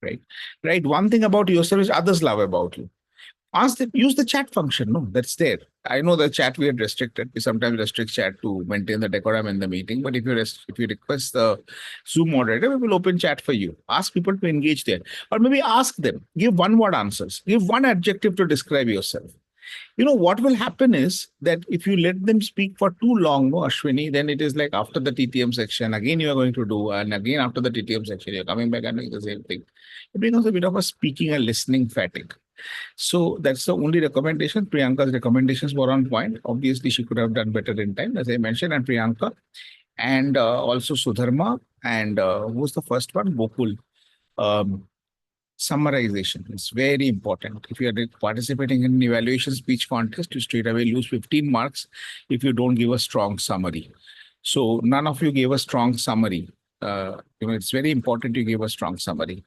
right? Write one thing about yourself which others love about you. Ask them, use the chat function. No, that's there. I know the chat we had restricted. We sometimes restrict chat to maintain the decorum in the meeting. But if you request the Zoom moderator, we will open chat for you. Ask people to engage there. Or maybe ask them, give one-word answers. Give one adjective to describe yourself. What will happen is that if you let them speak for too long, no, Ashwini, then it is like after the TTM section, again you are going to do, and again after the TTM section, you're coming back and doing the same thing. It becomes a bit of a speaking and listening fatigue. So that's the only recommendation. Priyanka's recommendations were on point. Obviously, she could have done better in time, as I mentioned, and Priyanka, and also Sudharma, and who was the first one? Gokul. Summarization is very important. If you are participating in an evaluation speech contest, you straight away lose 15 marks if you don't give a strong summary. So none of you gave a strong summary. It's very important you give a strong summary.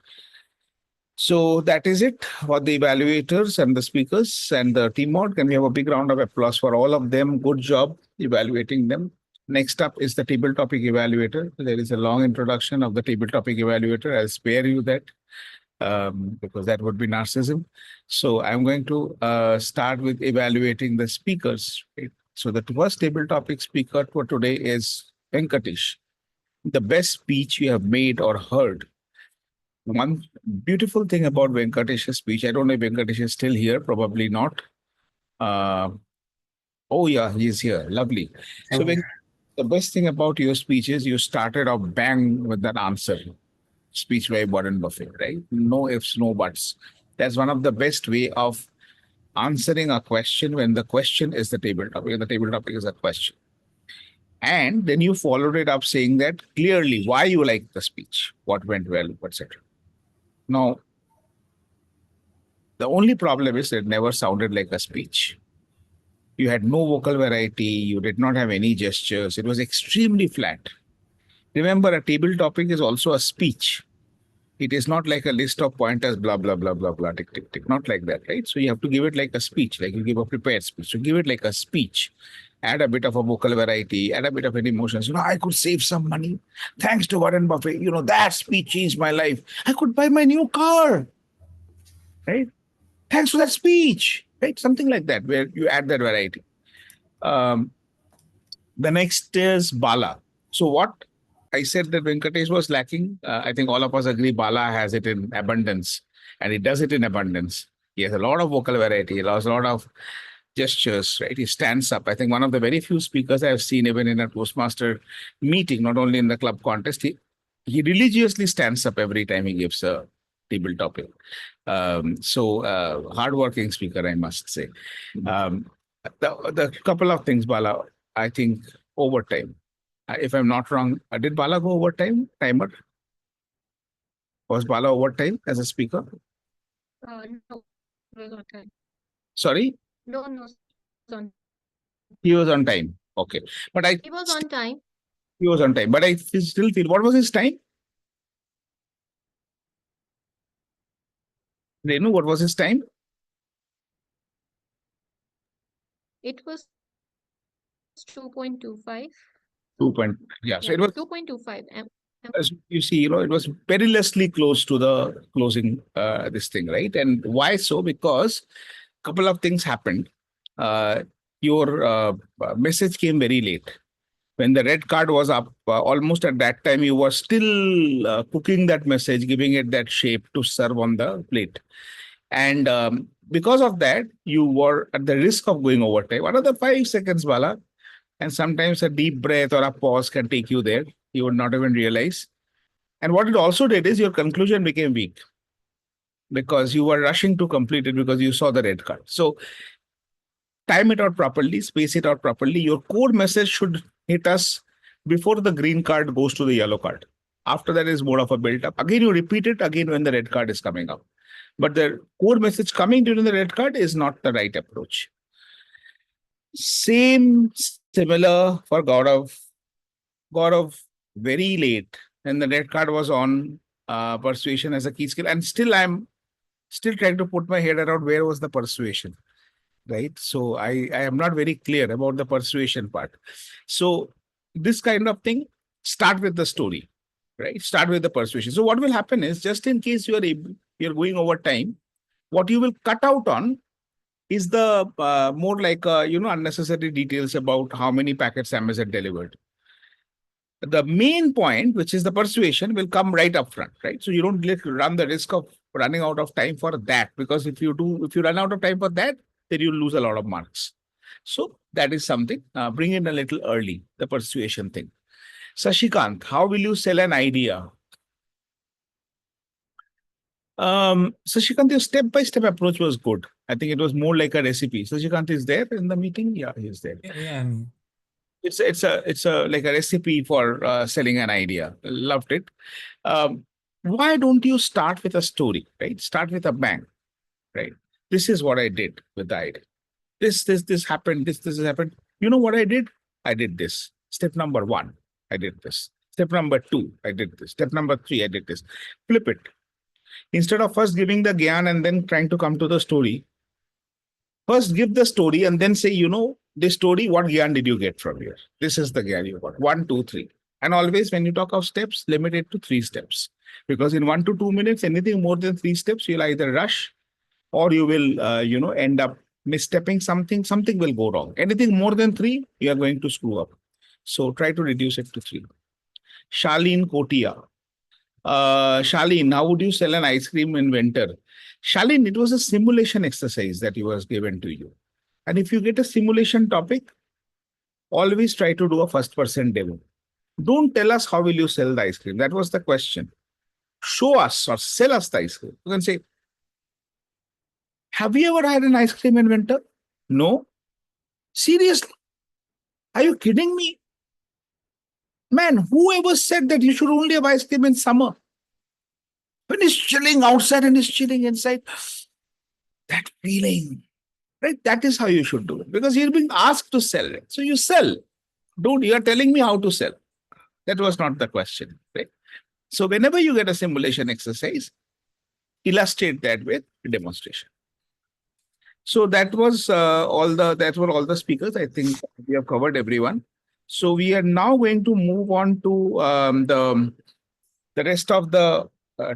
So that is it for the evaluators and the speakers and the TMOD. Can we have a big round of applause for all of them? Good job evaluating them. Next up is the table topic evaluator. There is a long introduction of the table topic evaluator. I'll spare you that. because that would be narcissism. So I'm going to start with evaluating the speakers. Right? So the first table topic speaker for today is Venkatesh. The best speech you have made or heard. One beautiful thing about Venkatesh's speech, I don't know if Venkatesh is still here, probably not. Oh yeah, he's here. Lovely. So the best thing about your speech is you started off bang with that answer. Speech by Warren Buffett, right? No ifs, no buts. That's one of the best way of answering a question when the question is the table topic, and the table topic is a question. And then you followed it up saying that clearly why you like the speech, what went well, etc. Now, the only problem is it never sounded like a speech. You had no vocal variety. You did not have any gestures. It was extremely flat. Remember, a table topic is also a speech. It is not like a list of pointers, blah, blah, blah, blah, blah, tick, tick, tick. Not like that, right? So you have to give it like a speech, like you give a prepared speech. So give it like a speech. Add a bit of a vocal variety, add a bit of an emotions. I could save some money thanks to Warren Buffett. That speech changed my life. I could buy my new car, right? Thanks for that speech, right? Something like that, where you add that variety. The next is Bala. So what I said that Venkatesh was lacking, I think all of us agree Bala has it in abundance, and he does it in abundance. He has a lot of vocal variety, he has a lot of gestures, right? He stands up. I think one of the very few speakers I have seen even in a Toastmaster meeting, not only in the club contest, he religiously stands up every time he gives a table topic. Hardworking speaker, I must say. The couple of things, Bala, I think overtime. If I'm not wrong, did Bala go overtime? Timer? Was Bala overtime as a speaker? No, it was on time. Sorry? No, it was on. He was on time. Okay. He was on time. He was on time. But I still feel, what was his time? Renu, what was his time? It was 2.25. Yeah. So it was 2.25. As you see, it was perilously close to the closing this thing, right? And why so? Because a couple of things happened. Your message came very late. When the red card was up, almost at that time, you were still cooking that message, giving it that shape to serve on the plate. And because of that, you were at the risk of going overtime. Another 5 seconds, Bala. And sometimes a deep breath or a pause can take you there. You would not even realize. And what it also did is your conclusion became weak because you were rushing to complete it because you saw the red card. So time it out properly, space it out properly. Your core message should hit us before the green card goes to the yellow card. After that is more of a build up. Again, you repeat it again when the red card is coming up. But the core message coming during the red card is not the right approach. Similar for Gaurav. Gaurav, very late. And the red card was on persuasion as a key skill. And I'm still trying to put my head around where was the persuasion, right? So I am not very clear about the persuasion part. So this kind of thing, start with the story, right? Start with the persuasion. So what will happen is, just in case you're going over time, what you will cut out on is the more like unnecessary details about how many packets Amazon delivered. The main point, which is the persuasion, will come right up front, right? So you don't run the risk of running out of time for that, because if you run out of time for that, then you lose a lot of marks. So that is something. Bring in a little early, the persuasion thing. Sashikant, how will you sell an idea? Sashikant, your step-by-step approach was good. I think it was more like a recipe. Sashikant is there in the meeting? Yeah, he's there. Yeah. It's like a recipe for selling an idea. Loved it. Why don't you start with a story, right? Start with a bang, right? This is what I did with the idea. This happened. This has happened. You know what I did? I did this. Step number 1, I did this. Step number 2, I did this. Step number 3, I did this. Flip it. Instead of first giving the gyan and then trying to come to the story, first give the story and then say, this story, what gyan did you get from here? This is the gyan you got. 1, 2, 3. And always when you talk of steps, limit it to 3 steps. Because in 1 to 2 minutes, anything more than 3 steps, you'll either rush or you will, end up misstepping something. Something will go wrong. Anything more than 3, you are going to screw up. So try to reduce it to 3. Shaleen Kotia. Shaleen, how would you sell an ice cream inventor? Shaleen, it was a simulation exercise that was given to you. And if you get a simulation topic, always try to do a first-person demo. Don't tell us how will you sell the ice cream. That was the question. Show us or sell us the ice cream. You can say, have you ever had an ice cream inventor? No. Seriously? Are you kidding me? Man, whoever said that you should only have ice cream in summer? When it's chilling outside and it's chilling inside, that feeling, right? That is how you should do it because you're being asked to sell it. So you sell. Dude, you're telling me how to sell. That was not the question, right? So whenever you get a simulation exercise, illustrate that with demonstration. So that was all the speakers. I think we have covered everyone. So we are now going to move on to the rest of the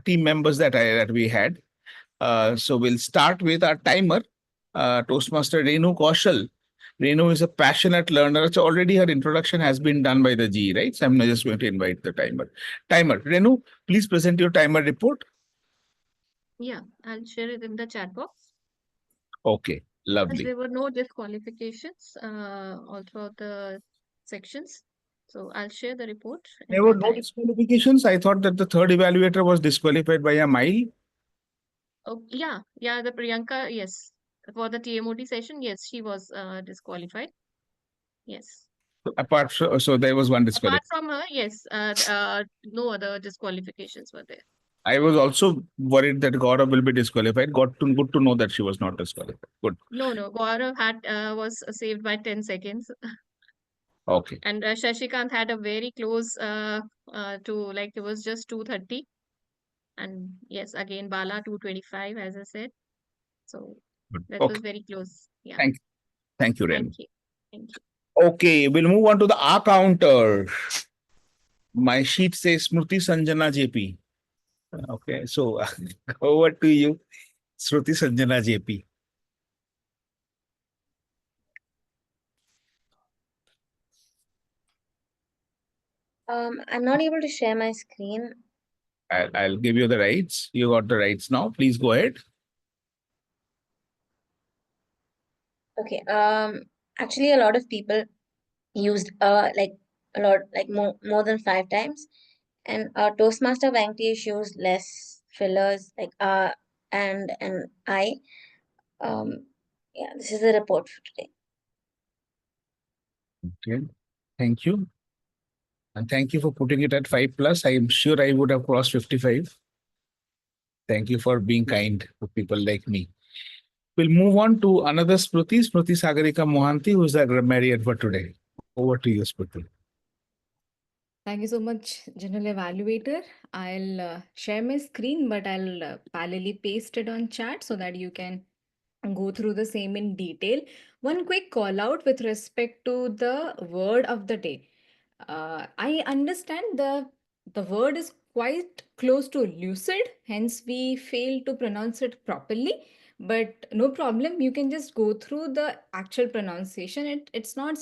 team members that we had. So we'll start with our timer, Toastmaster Renu Kaushal. Renu is a passionate learner. So already her introduction has been done by the G, right? So I'm just going to invite the timer. Renu, please present your timer report. Yeah, I'll share it in the chat box. Okay, As lovely. there were no disqualifications all throughout the sections. So I'll share the report. There were no disqualifications. I thought that the third evaluator was disqualified by a mile. Oh, yeah, the Priyanka, yes. For the TMOD session, yes, she was disqualified. Yes. So there was one Apart disqualification. from her, yes, no other disqualifications were there. I was also worried that Gaurav will be disqualified. Good to know that she was not disqualified. Good. No, Gaurav was saved by 10 seconds. Okay. And Shashikant had a very close to it was just 2:30. And yes, again, Bala 2:25, as I said. So that was very close. Yeah. Thank you, Ren. Thank you. Thank you. Okay, we'll move on to the R counter. My sheet says Smruti, Sanjana, Jaypee. Okay, so over to you, Smruti, Sanjana, Jaypee. I'm not able to share my screen. I'll give you the rights. You got the rights now. Please go ahead. Okay. Actually, a lot of people used more than 5 times, and Toastmaster Venkatesh used less fillers like and I. Yeah, this is the report for today. Okay, thank you. And thank you for putting it at 5+. I am sure I would have crossed 55. Thank you for being kind to people like me. We'll move on to another Smruti, Sagarika Mohanty, who is the grammarian for today. Over to you, Smruti. Thank you so much, General Evaluator. I'll share my screen, but I'll parallelly paste it on chat so that you can go through the same in detail. One quick call out with respect to the word of the day. I understand the word is quite close to lucid, hence we fail to pronounce it properly. But no problem, you can just go through the actual pronunciation. It's not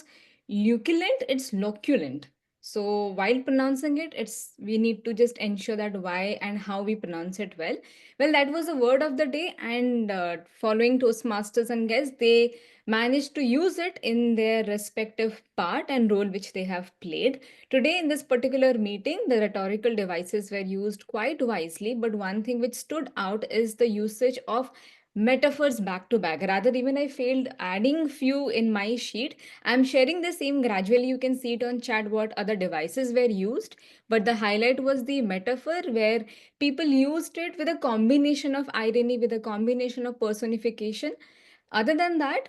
luculent, it's loculent. So while pronouncing it, we need to just ensure that why and how we pronounce it well. Well, that was the word of the day, and following Toastmasters and guests, they managed to use it in their respective part and role which they have played. Today, in this particular meeting, the rhetorical devices were used quite wisely, but one thing which stood out is the usage of metaphors back to back. Rather, even I failed adding few in my sheet. I'm sharing the same gradually. You can see it on chat what other devices were used, but the highlight was the metaphor where people used it with a combination of irony, with a combination of personification. Other than that,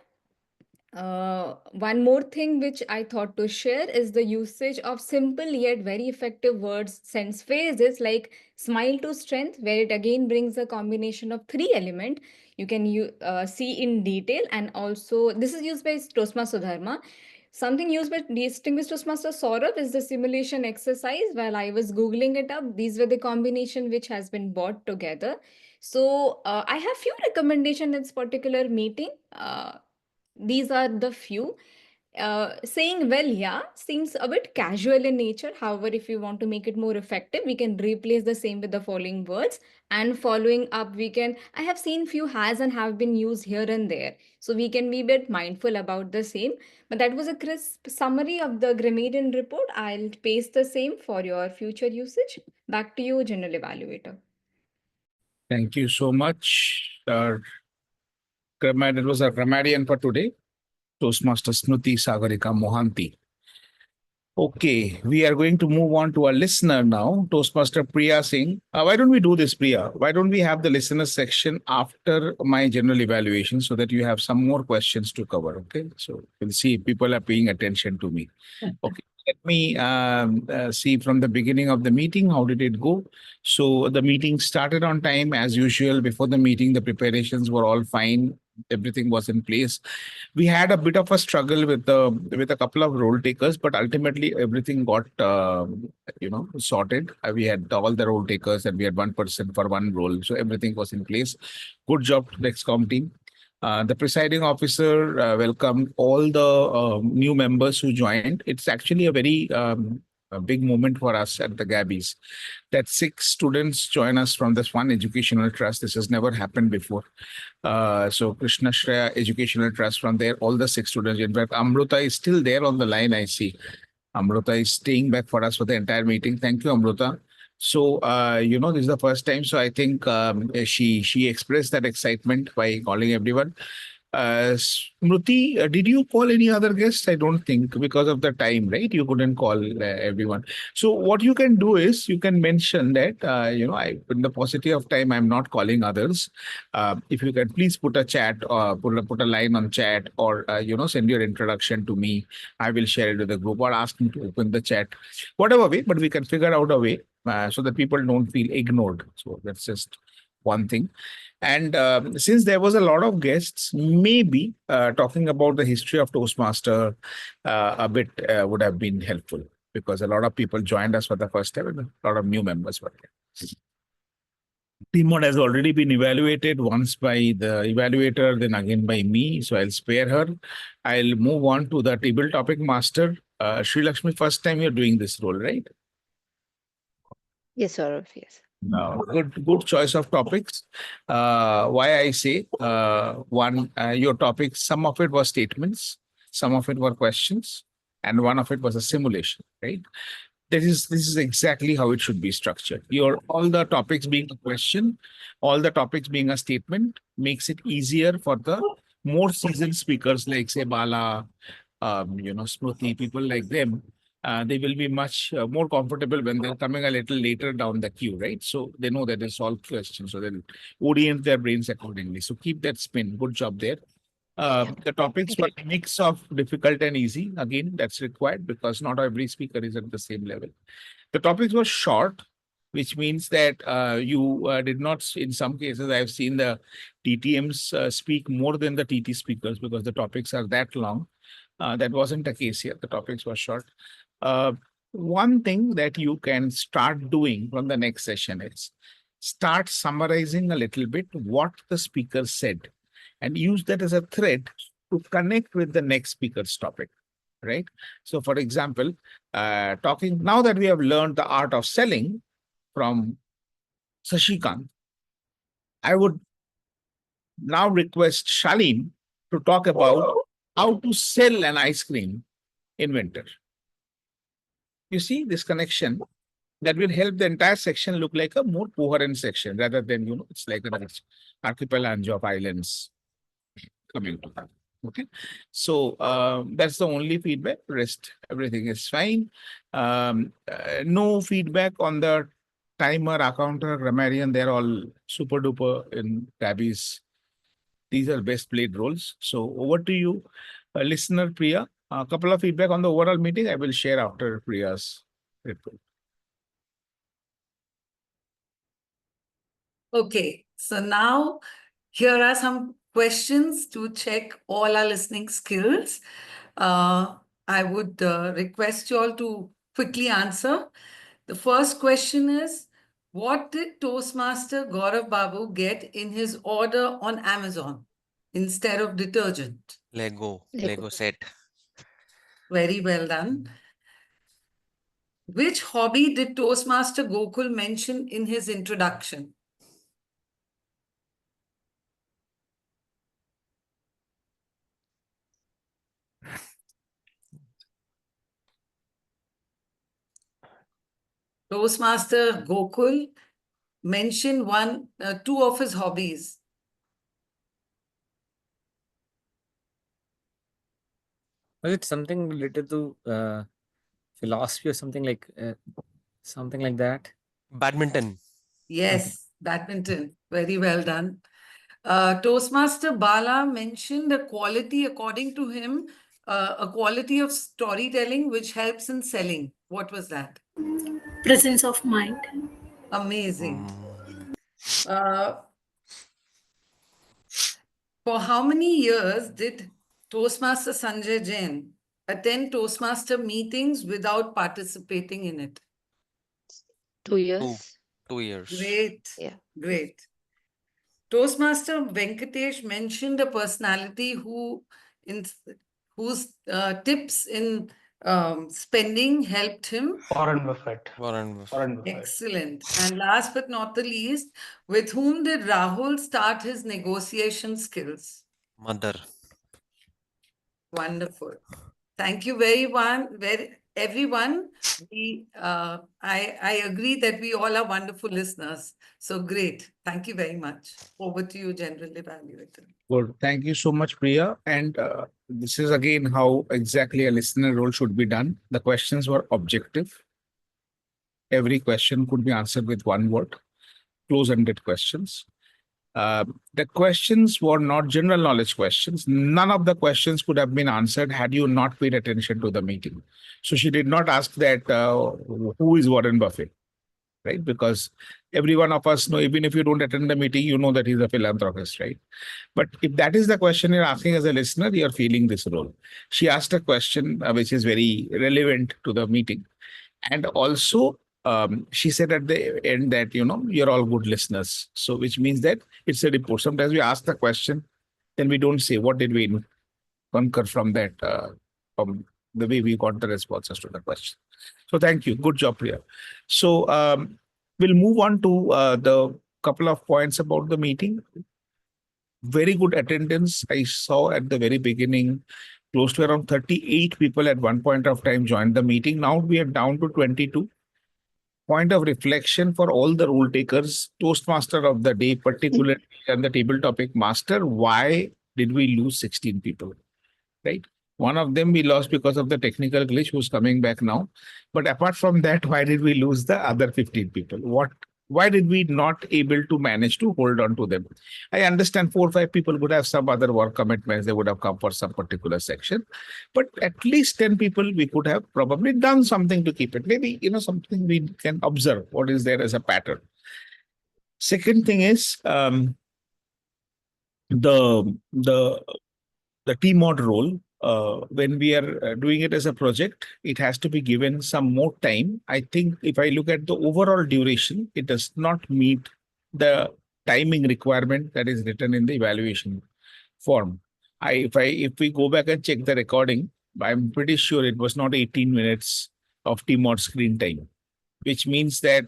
one more thing which I thought to share is the usage of simple yet very effective words, sense phrases like smile to strength, where it again brings a combination of 3 elements. You can see in detail, and also this is used by Toastmaster Sudharma. Something used by distinguished Toastmaster Sourav is the simulation exercise. While I was Googling it up, these were the combination which has been brought together. So I have few recommendations in this particular meeting. These are the few. Saying well, yeah, seems a bit casual in nature. However, if you want to make it more effective, we can replace the same with the following words. And following up, I have seen few has and have been used here and there. So we can be a bit mindful about the same. But that was a crisp summary of the Grammarian report. I'll paste the same for your future usage. Back to you, General Evaluator. Thank you so much. It was a grammarian for today. Toastmaster Smruti, Sagarika, Mohanty. Okay, we are going to move on to a listener now, Toastmaster Priya Singh. Why don't we do this, Priya? Why don't we have the listener section after my general evaluation so that you have some more questions to cover, okay? So we'll see if people are paying attention to me. Okay, let me see from the beginning of the meeting, how did it go? So the meeting started on time as usual. Before the meeting, the preparations were all fine. Everything was in place. We had a bit of a struggle with a couple of role takers, but ultimately everything got sorted. We had all the role takers and we had one person for one role, so everything was in place. Good job to the XCOM team. The presiding officer welcomed all the new members who joined. It's actually a very a big moment for us at the Gabbys that 6 students join us from this one educational trust. This has never happened before. So Krishna Shreya Educational Trust, from there, all the 6 students. In fact, Amruta is still there on the line, I see. Amruta is staying back for us for the entire meeting. Thank you, Amruta. So, this is the first time. So I think she expressed that excitement by calling everyone. Smruti, did you call any other guests? I don't think, because of the time, right? You couldn't call everyone. So what you can do is you can mention that, in the paucity of time, I'm not calling others. If you can please put a chat or put a line on chat, or, send your introduction to me. I will share it with the group, or ask me to open the chat, whatever way, but we can figure out a way so that people don't feel ignored. So that's just one thing. And since there was a lot of guests, maybe talking about the history of Toastmaster a bit would have been helpful, because a lot of people joined us for the first time and a lot of new members were there. TMOD has already been evaluated once by the evaluator, then again by me, so I'll spare her. I'll move on to the table topic master. Sree Lakshmi, first time you're doing this role, right? Yes, Saurav, yes. Good choice of topics. Why I say one, your topic, some of it was statements, some of it were questions, and one of it was a simulation, right? This is exactly how it should be structured. All the topics being a question, all the topics being a statement, makes it easier for the more seasoned speakers like, say, Bala, Smruti, people like them. They will be much more comfortable when they're coming a little later down the queue, right? So they know that it's all questions, so they'll orient their brains accordingly. So keep that spin. Good job there. The topics were a mix of difficult and easy. Again, that's required because not every speaker is at the same level. The topics were short, which means that you did not, in some cases, I've seen the TTMs speak more than the TT speakers because the topics are that long. That wasn't the case here. The topics were short. One thing that you can start doing from the next session is start summarizing a little bit what the speaker said and use that as a thread to connect with the next speaker's topic, right? So, for example, now that we have learned the art of selling from Sashikant, I would now request Shaleen to talk about how to sell an ice cream in winter. You see this connection that will help the entire section look like a more coherent section rather than, it's like an archipelago of islands coming to that. Okay, so that's the only feedback. Rest, everything is fine. No feedback on the timer, accounter, grammarian. They're all super duper in Gabbys. These are best played roles. So over to you, listener Priya. A couple of feedback on the overall meeting I will share after Priya's report. Okay, so now here are some questions to check all our listening skills. I I would request you all to quickly answer. The first question is, what did Toastmaster Gaurav Babu get in his order on Amazon instead of detergent? Lego set. Very well done. Which hobby did Toastmaster Gokul mention in his introduction? Toastmaster Gokul mentioned two of his hobbies. Was it something related to philosophy or something like that? Badminton. Yes, badminton. Very well done. Toastmaster Bala mentioned a quality, according to him, a quality of storytelling which helps in selling. What was that? Presence of mind. Amazing. For how many years did Toastmaster Sanjay Jain attend Toastmaster meetings without participating in it? 2 years. 2 years. Great. Yeah. Great. Toastmaster Venkatesh mentioned a personality whose tips in spending helped him. Warren Buffett. Warren Buffett. Warren Buffett. Excellent. And last but not the least, with whom did Rahul start his negotiation skills? Mother. Wonderful. Thank you everyone. I agree that we all are wonderful listeners. So great. Thank you very much. Over to you, General Evaluator. Good. Thank you so much, Priya. And this is again how exactly a listener role should be done. The questions were objective. Every question could be answered with one word. Close-ended questions. The questions were not general knowledge questions. None of the questions could have been answered had you not paid attention to the meeting. So she did not ask that, who is Warren Buffett, right? Because every one of us know, even if you don't attend the meeting, you know that he's a philanthropist, right? But if that is the question you're asking as a listener, you're feeling this role. She asked a question which is very relevant to the meeting. And also, she said at the end that, you're all good listeners. So which means that it's a report. Sometimes we ask the question, then we don't say, what did we concur from that, from the way we got the responses to the question. So thank you. Good job, Priya. So we'll move on to the couple of points about the meeting. Very good attendance. I saw at the very beginning, close to around 38 people at one point of time joined the meeting. Now we are down to 22. Point of reflection for all the rule takers, Toastmaster of the day, particularly and the table topic master. Why did we lose 16 people? Right? One of them we lost because of the technical glitch, who's coming back now. But apart from that, why did we lose the other 15 people? Why did we not able to manage to hold on to them? I understand 4 or 5 people would have some other work commitments. They would have come for some particular section. But at least 10 people, we could have probably done something to keep it. Maybe, something we can observe what is there as a pattern. Second thing is the TMOD role. When we are doing it as a project, it has to be given some more time. I think if I look at the overall duration, it does not meet the timing requirement that is written in the evaluation form. If we go back and check the recording, I'm pretty sure it was not 18 minutes of TMOD screen time, which means that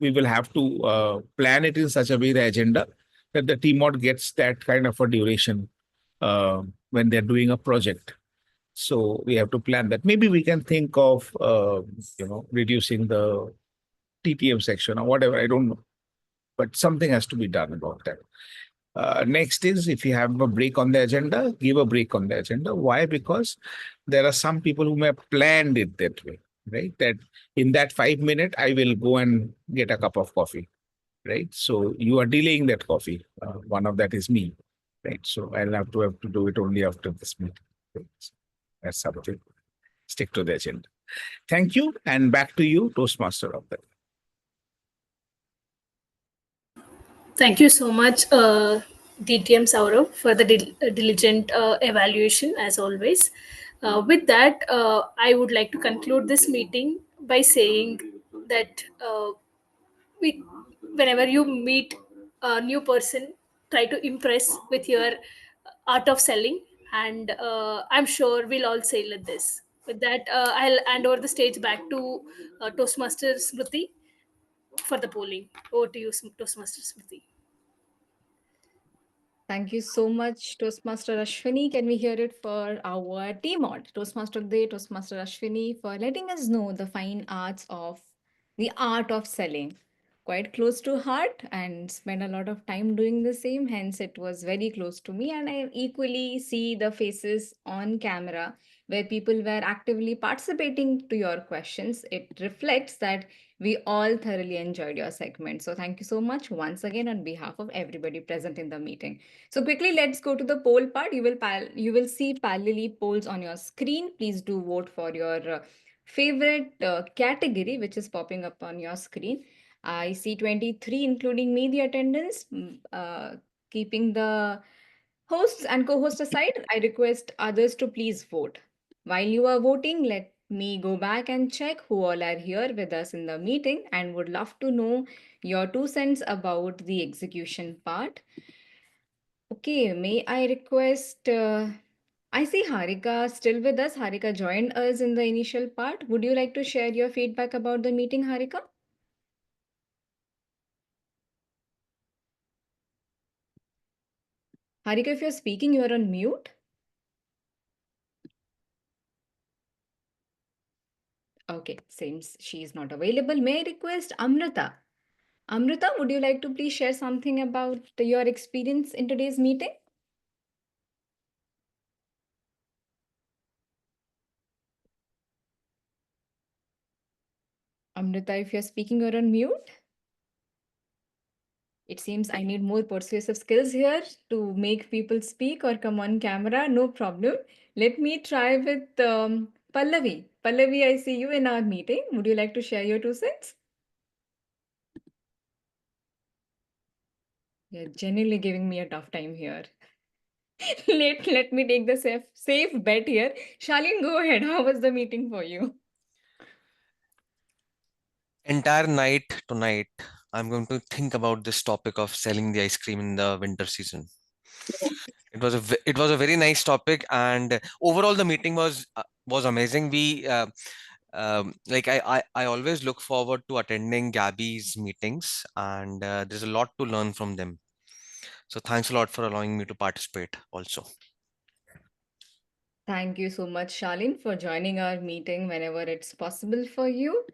we will have to plan it in such a way, the agenda, that the TMOD gets that kind of a duration when they're doing a project. So we have to plan that. Maybe we can think of, reducing the TTM section or whatever. I don't know. But something has to be done about that. Next is, if you have a break on the agenda, give a break on the agenda. Why? Because there are some people who may have planned it that way, right? That in that 5 minutes, I will go and get a cup of coffee, right? So you are delaying that coffee. One of that is me. Right. So I'll have to do it only after this meeting. Right? So that's something. Stick to the agenda. Thank you. And back to you, Toastmaster of the day. Thank you so much, DTM Sourav, for the diligent evaluation as always. With that, I would like to conclude this meeting by saying that we, whenever you meet a new person, try to impress with your art of selling, and I'm sure we'll all sail at this. With that, I'll hand over the stage back to Toastmaster Smruti for the polling. Over to you, Toastmaster Smruti. Thank you so much, Toastmaster Ashwini. Can we hear it for our TMOD, Toastmaster of the Day, Toastmaster Ashwini, for letting us know the fine arts of the art of selling? Quite close to heart and spend a lot of time doing the same. Hence, it was very close to me. And I equally see the faces on camera where people were actively participating to your questions. It reflects that we all thoroughly enjoyed your segment. So thank you so much once again on behalf of everybody present in the meeting. So quickly, let's go to the poll part. You will see parallelly polls on your screen. Please do vote for your favorite category, which is popping up on your screen. I see 23, including me, the attendance. Keeping the hosts and co-hosts aside, I request others to please vote. While you are voting, let me go back and check who all are here with us in the meeting and would love to know your 2 cents about the execution part. Okay, may I request, I see Harika still with us. Harika joined us in the initial part. Would you like to share your feedback about the meeting, Harika? Harika, if you're speaking, you are on mute. Okay, seems she is not available. May I request Amrita? Amrita, would you like to please share something about your experience in today's meeting? Amrita, if you're speaking, you're on mute. It seems I need more persuasive skills here to make people speak or come on camera. No problem. Let me try with Pallavi. Pallavi, I see you in our meeting. Would you like to share your 2 cents? You're genuinely giving me a tough time here. Let me take the safe bet here. Shalin, go ahead. How was the meeting for you? Entire night tonight, I'm going to think about this topic of selling the ice cream in the winter season. It was a very nice topic, and overall the meeting was amazing. We like I always look forward to attending Gabby's meetings, and there's a lot to learn from them. So thanks a lot for allowing me to participate also. Thank you so much, Shalin, for joining our meeting whenever it's possible for you.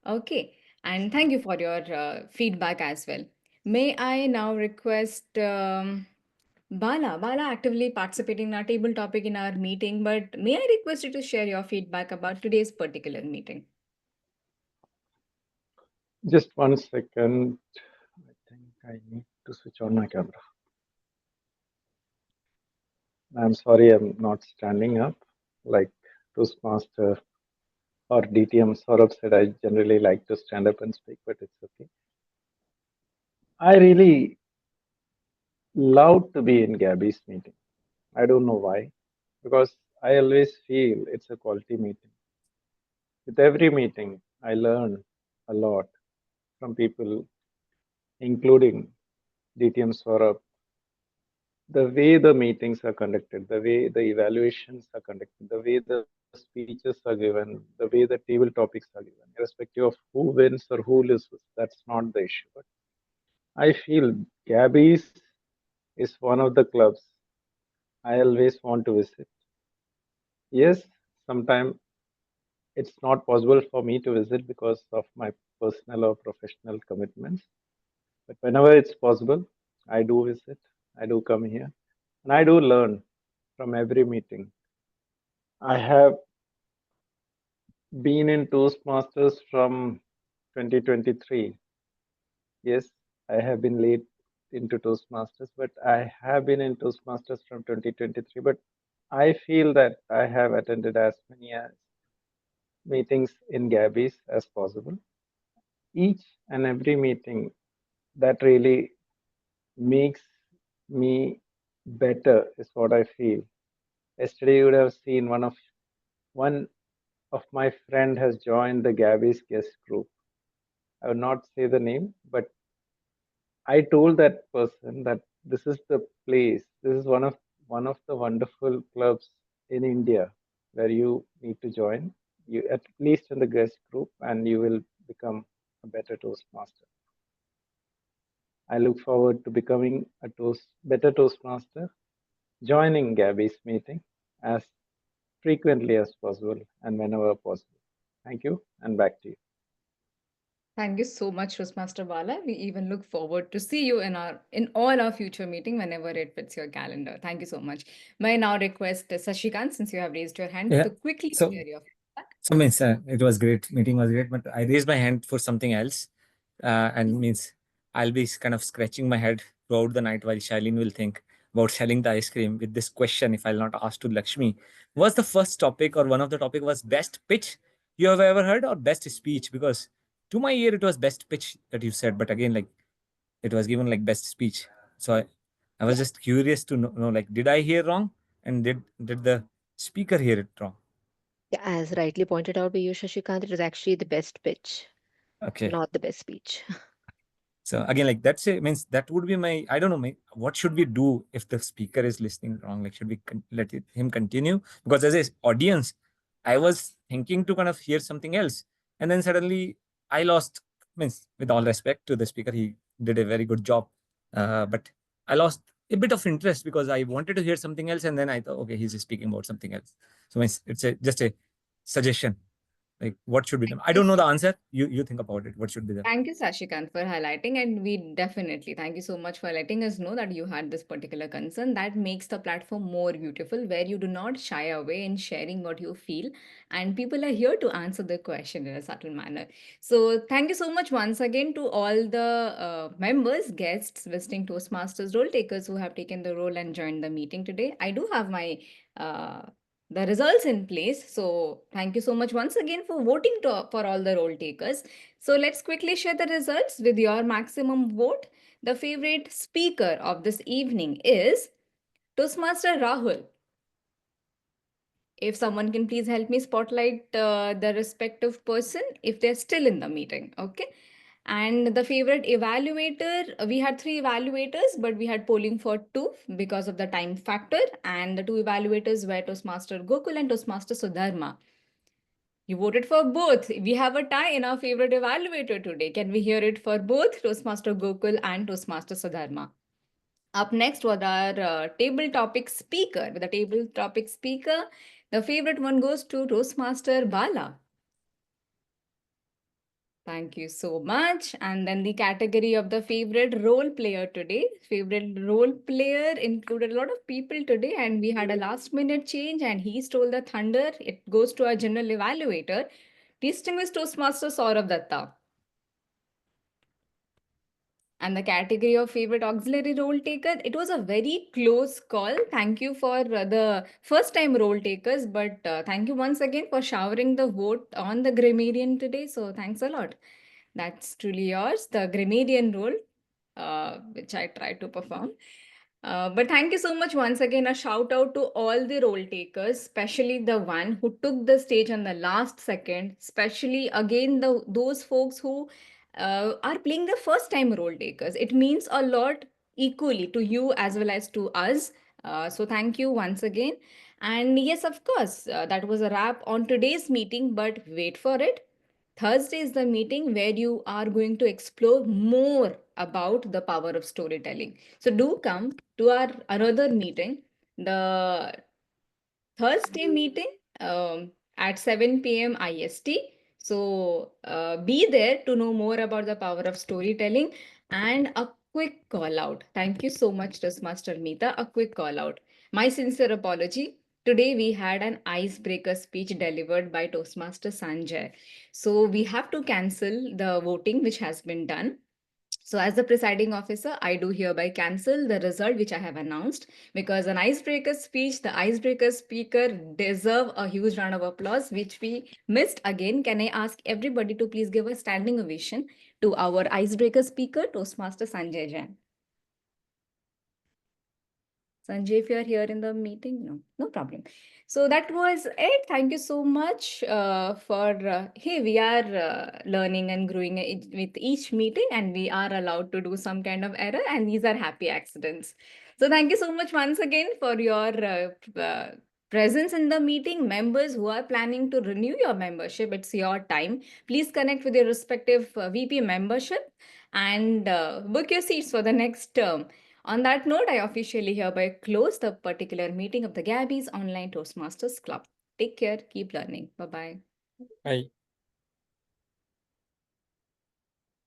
Okay, and thank you for your feedback as well. May I now request Bala? Bala actively participating in our table topic in our meeting, but may I request you to share your feedback about today's particular meeting? Just 1 second. I think I need to switch on my camera. I'm sorry, I'm not standing up like Toastmaster or DTM Saurabh said. I generally like to stand up and speak, but it's okay. I really love to be in Gabby's meeting. I don't know why, because I always feel it's a quality meeting. With every meeting, I learn a lot from people, including DTM Saurabh. The way the meetings are conducted, the way the evaluations are conducted, the way the speeches are given, the way the table topics are given, irrespective of who wins or who loses, that's not the issue. But I feel Gabby's is one of the clubs I always want to visit. Yes, sometimes it's not possible for me to visit because of my personal or professional commitments. But whenever it's possible, I do visit, I do come here, and I do learn from every meeting. I have been in Toastmasters from 2023. Yes, I have been late into Toastmasters, but I have been in Toastmasters from 2023. But I feel that I have attended as many as meetings in Gabbys as possible. Each and every meeting that really makes me better is what I feel. Yesterday, you would have seen one of One of my friend has joined the Gabbys guest group. I will not say the name, but I told that person that this is the place. This is one of the wonderful clubs in India where you need to join. You at least in the guest group, and you will become a better Toastmaster. I look forward to becoming a better Toastmaster, joining Gabby's meeting as frequently as possible and whenever possible. Thank you, and back to you. Thank you so much, Toastmaster Bala. We even look forward to see you in all our future meeting whenever it fits your calendar. Thank you so much. May I now request Sashikant, since you have raised your hand, Yeah. to quickly So, share your feedback. so means it was great. Meeting was great, but I raised my hand for something else, and means I'll be kind of scratching my head throughout the night while Shailene will think about selling the ice cream with this question. If I'll not ask to Lakshmi, was the first topic or one of the topic was best pitch you have ever heard or best speech? Because to my ear it was best pitch that you said, but again like it was given like best speech. So I was just curious to know like did I hear wrong and did the speaker hear it wrong? Yeah, as rightly pointed out by you, Shashikant, it was actually the best pitch, Okay. not the best speech. So again, like that's it means that would be my, I don't know, what should we do if the speaker is listening wrong? Like, should we him continue? Because as an audience, I was thinking to kind of hear something else. And then suddenly I lost, means with all respect to the speaker, he did a very good job. But I lost a bit of interest because I wanted to hear something else. And then I thought, okay, he's speaking about something else. So it's just a suggestion. Like, what should be done? I don't know the answer. You think about it. What should be done? Thank you, Sashikant, for highlighting. And we definitely thank you so much for letting us know that you had this particular concern. That makes the platform more beautiful, where you do not shy away in sharing what you feel. And people are here to answer the question in a subtle manner. So, thank you so much once again to all the members, guests, visiting Toastmasters, role takers who have taken the role and joined the meeting today. I do have my the results in place. So thank you so much once again for voting for all the role takers. So let's quickly share the results with your maximum vote. The favorite speaker of this evening is Toastmaster Rahul. If someone can please help me spotlight the respective person if they're still in the meeting, okay? And the favorite evaluator, we had 3 evaluators, but we had polling for 2 because of the time factor. And the 2 evaluators were Toastmaster Gokul and Toastmaster Sudharma. You voted for both. We have a tie in our favorite evaluator today. Can we hear it for both Toastmaster Gokul and Toastmaster Sudharma? Up next was our table topic speaker. With the table topic speaker, the favorite one goes to Toastmaster Bala. Thank you so much. And then the category of the favorite role player today. Favorite role player included a lot of people today, and we had a last minute change and he stole the thunder. It goes to our general evaluator, distinguished Toastmaster Sourav Dutta. And the category of favorite auxiliary role taker, it was a very close call. Thank you for the first time role takers, but thank you once again for showering the vote on the grammarian today. So thanks a lot. That's truly yours, the grammarian role, which I tried to perform. But thank you so much once again. A shout out to all the role takers, especially the one who took the stage on the last second, especially again those folks who are playing the first time role takers. It means a lot equally to you as well as to us. So thank you once again. And yes, of course, that was a wrap on today's meeting, but wait for it. Thursday is the meeting where you are going to explore more about the power of storytelling. So do come to our another meeting, the Thursday meeting at 7 p.m. IST. So be there to know more about the power of storytelling. And a quick call out. Thank you so much, Toastmaster Mita. A quick call out. My sincere apology. Today we had an icebreaker speech delivered by Toastmaster Sanjay. So we have to cancel the voting which has been done. So as the presiding officer, I do hereby cancel the result which I have announced, because an icebreaker speech, the icebreaker speaker deserve a huge round of applause, which we missed again. Can I ask everybody to please give a standing ovation to our icebreaker speaker, Toastmaster Sanjay Jain. Sanjay, if you are here in the meeting, no problem. So that was it. Thank you so much hey, we are learning and growing with each meeting, and we are allowed to do some kind of error, and these are happy accidents. So thank you so much once again for your presence in the meeting. Members who are planning to renew your membership, it's your time. Please connect with your respective VP membership and book your seats for the next term. On that note, I officially hereby close the particular meeting of the Gabbys Online Toastmasters Club. Take care, keep learning. Bye-bye. Bye.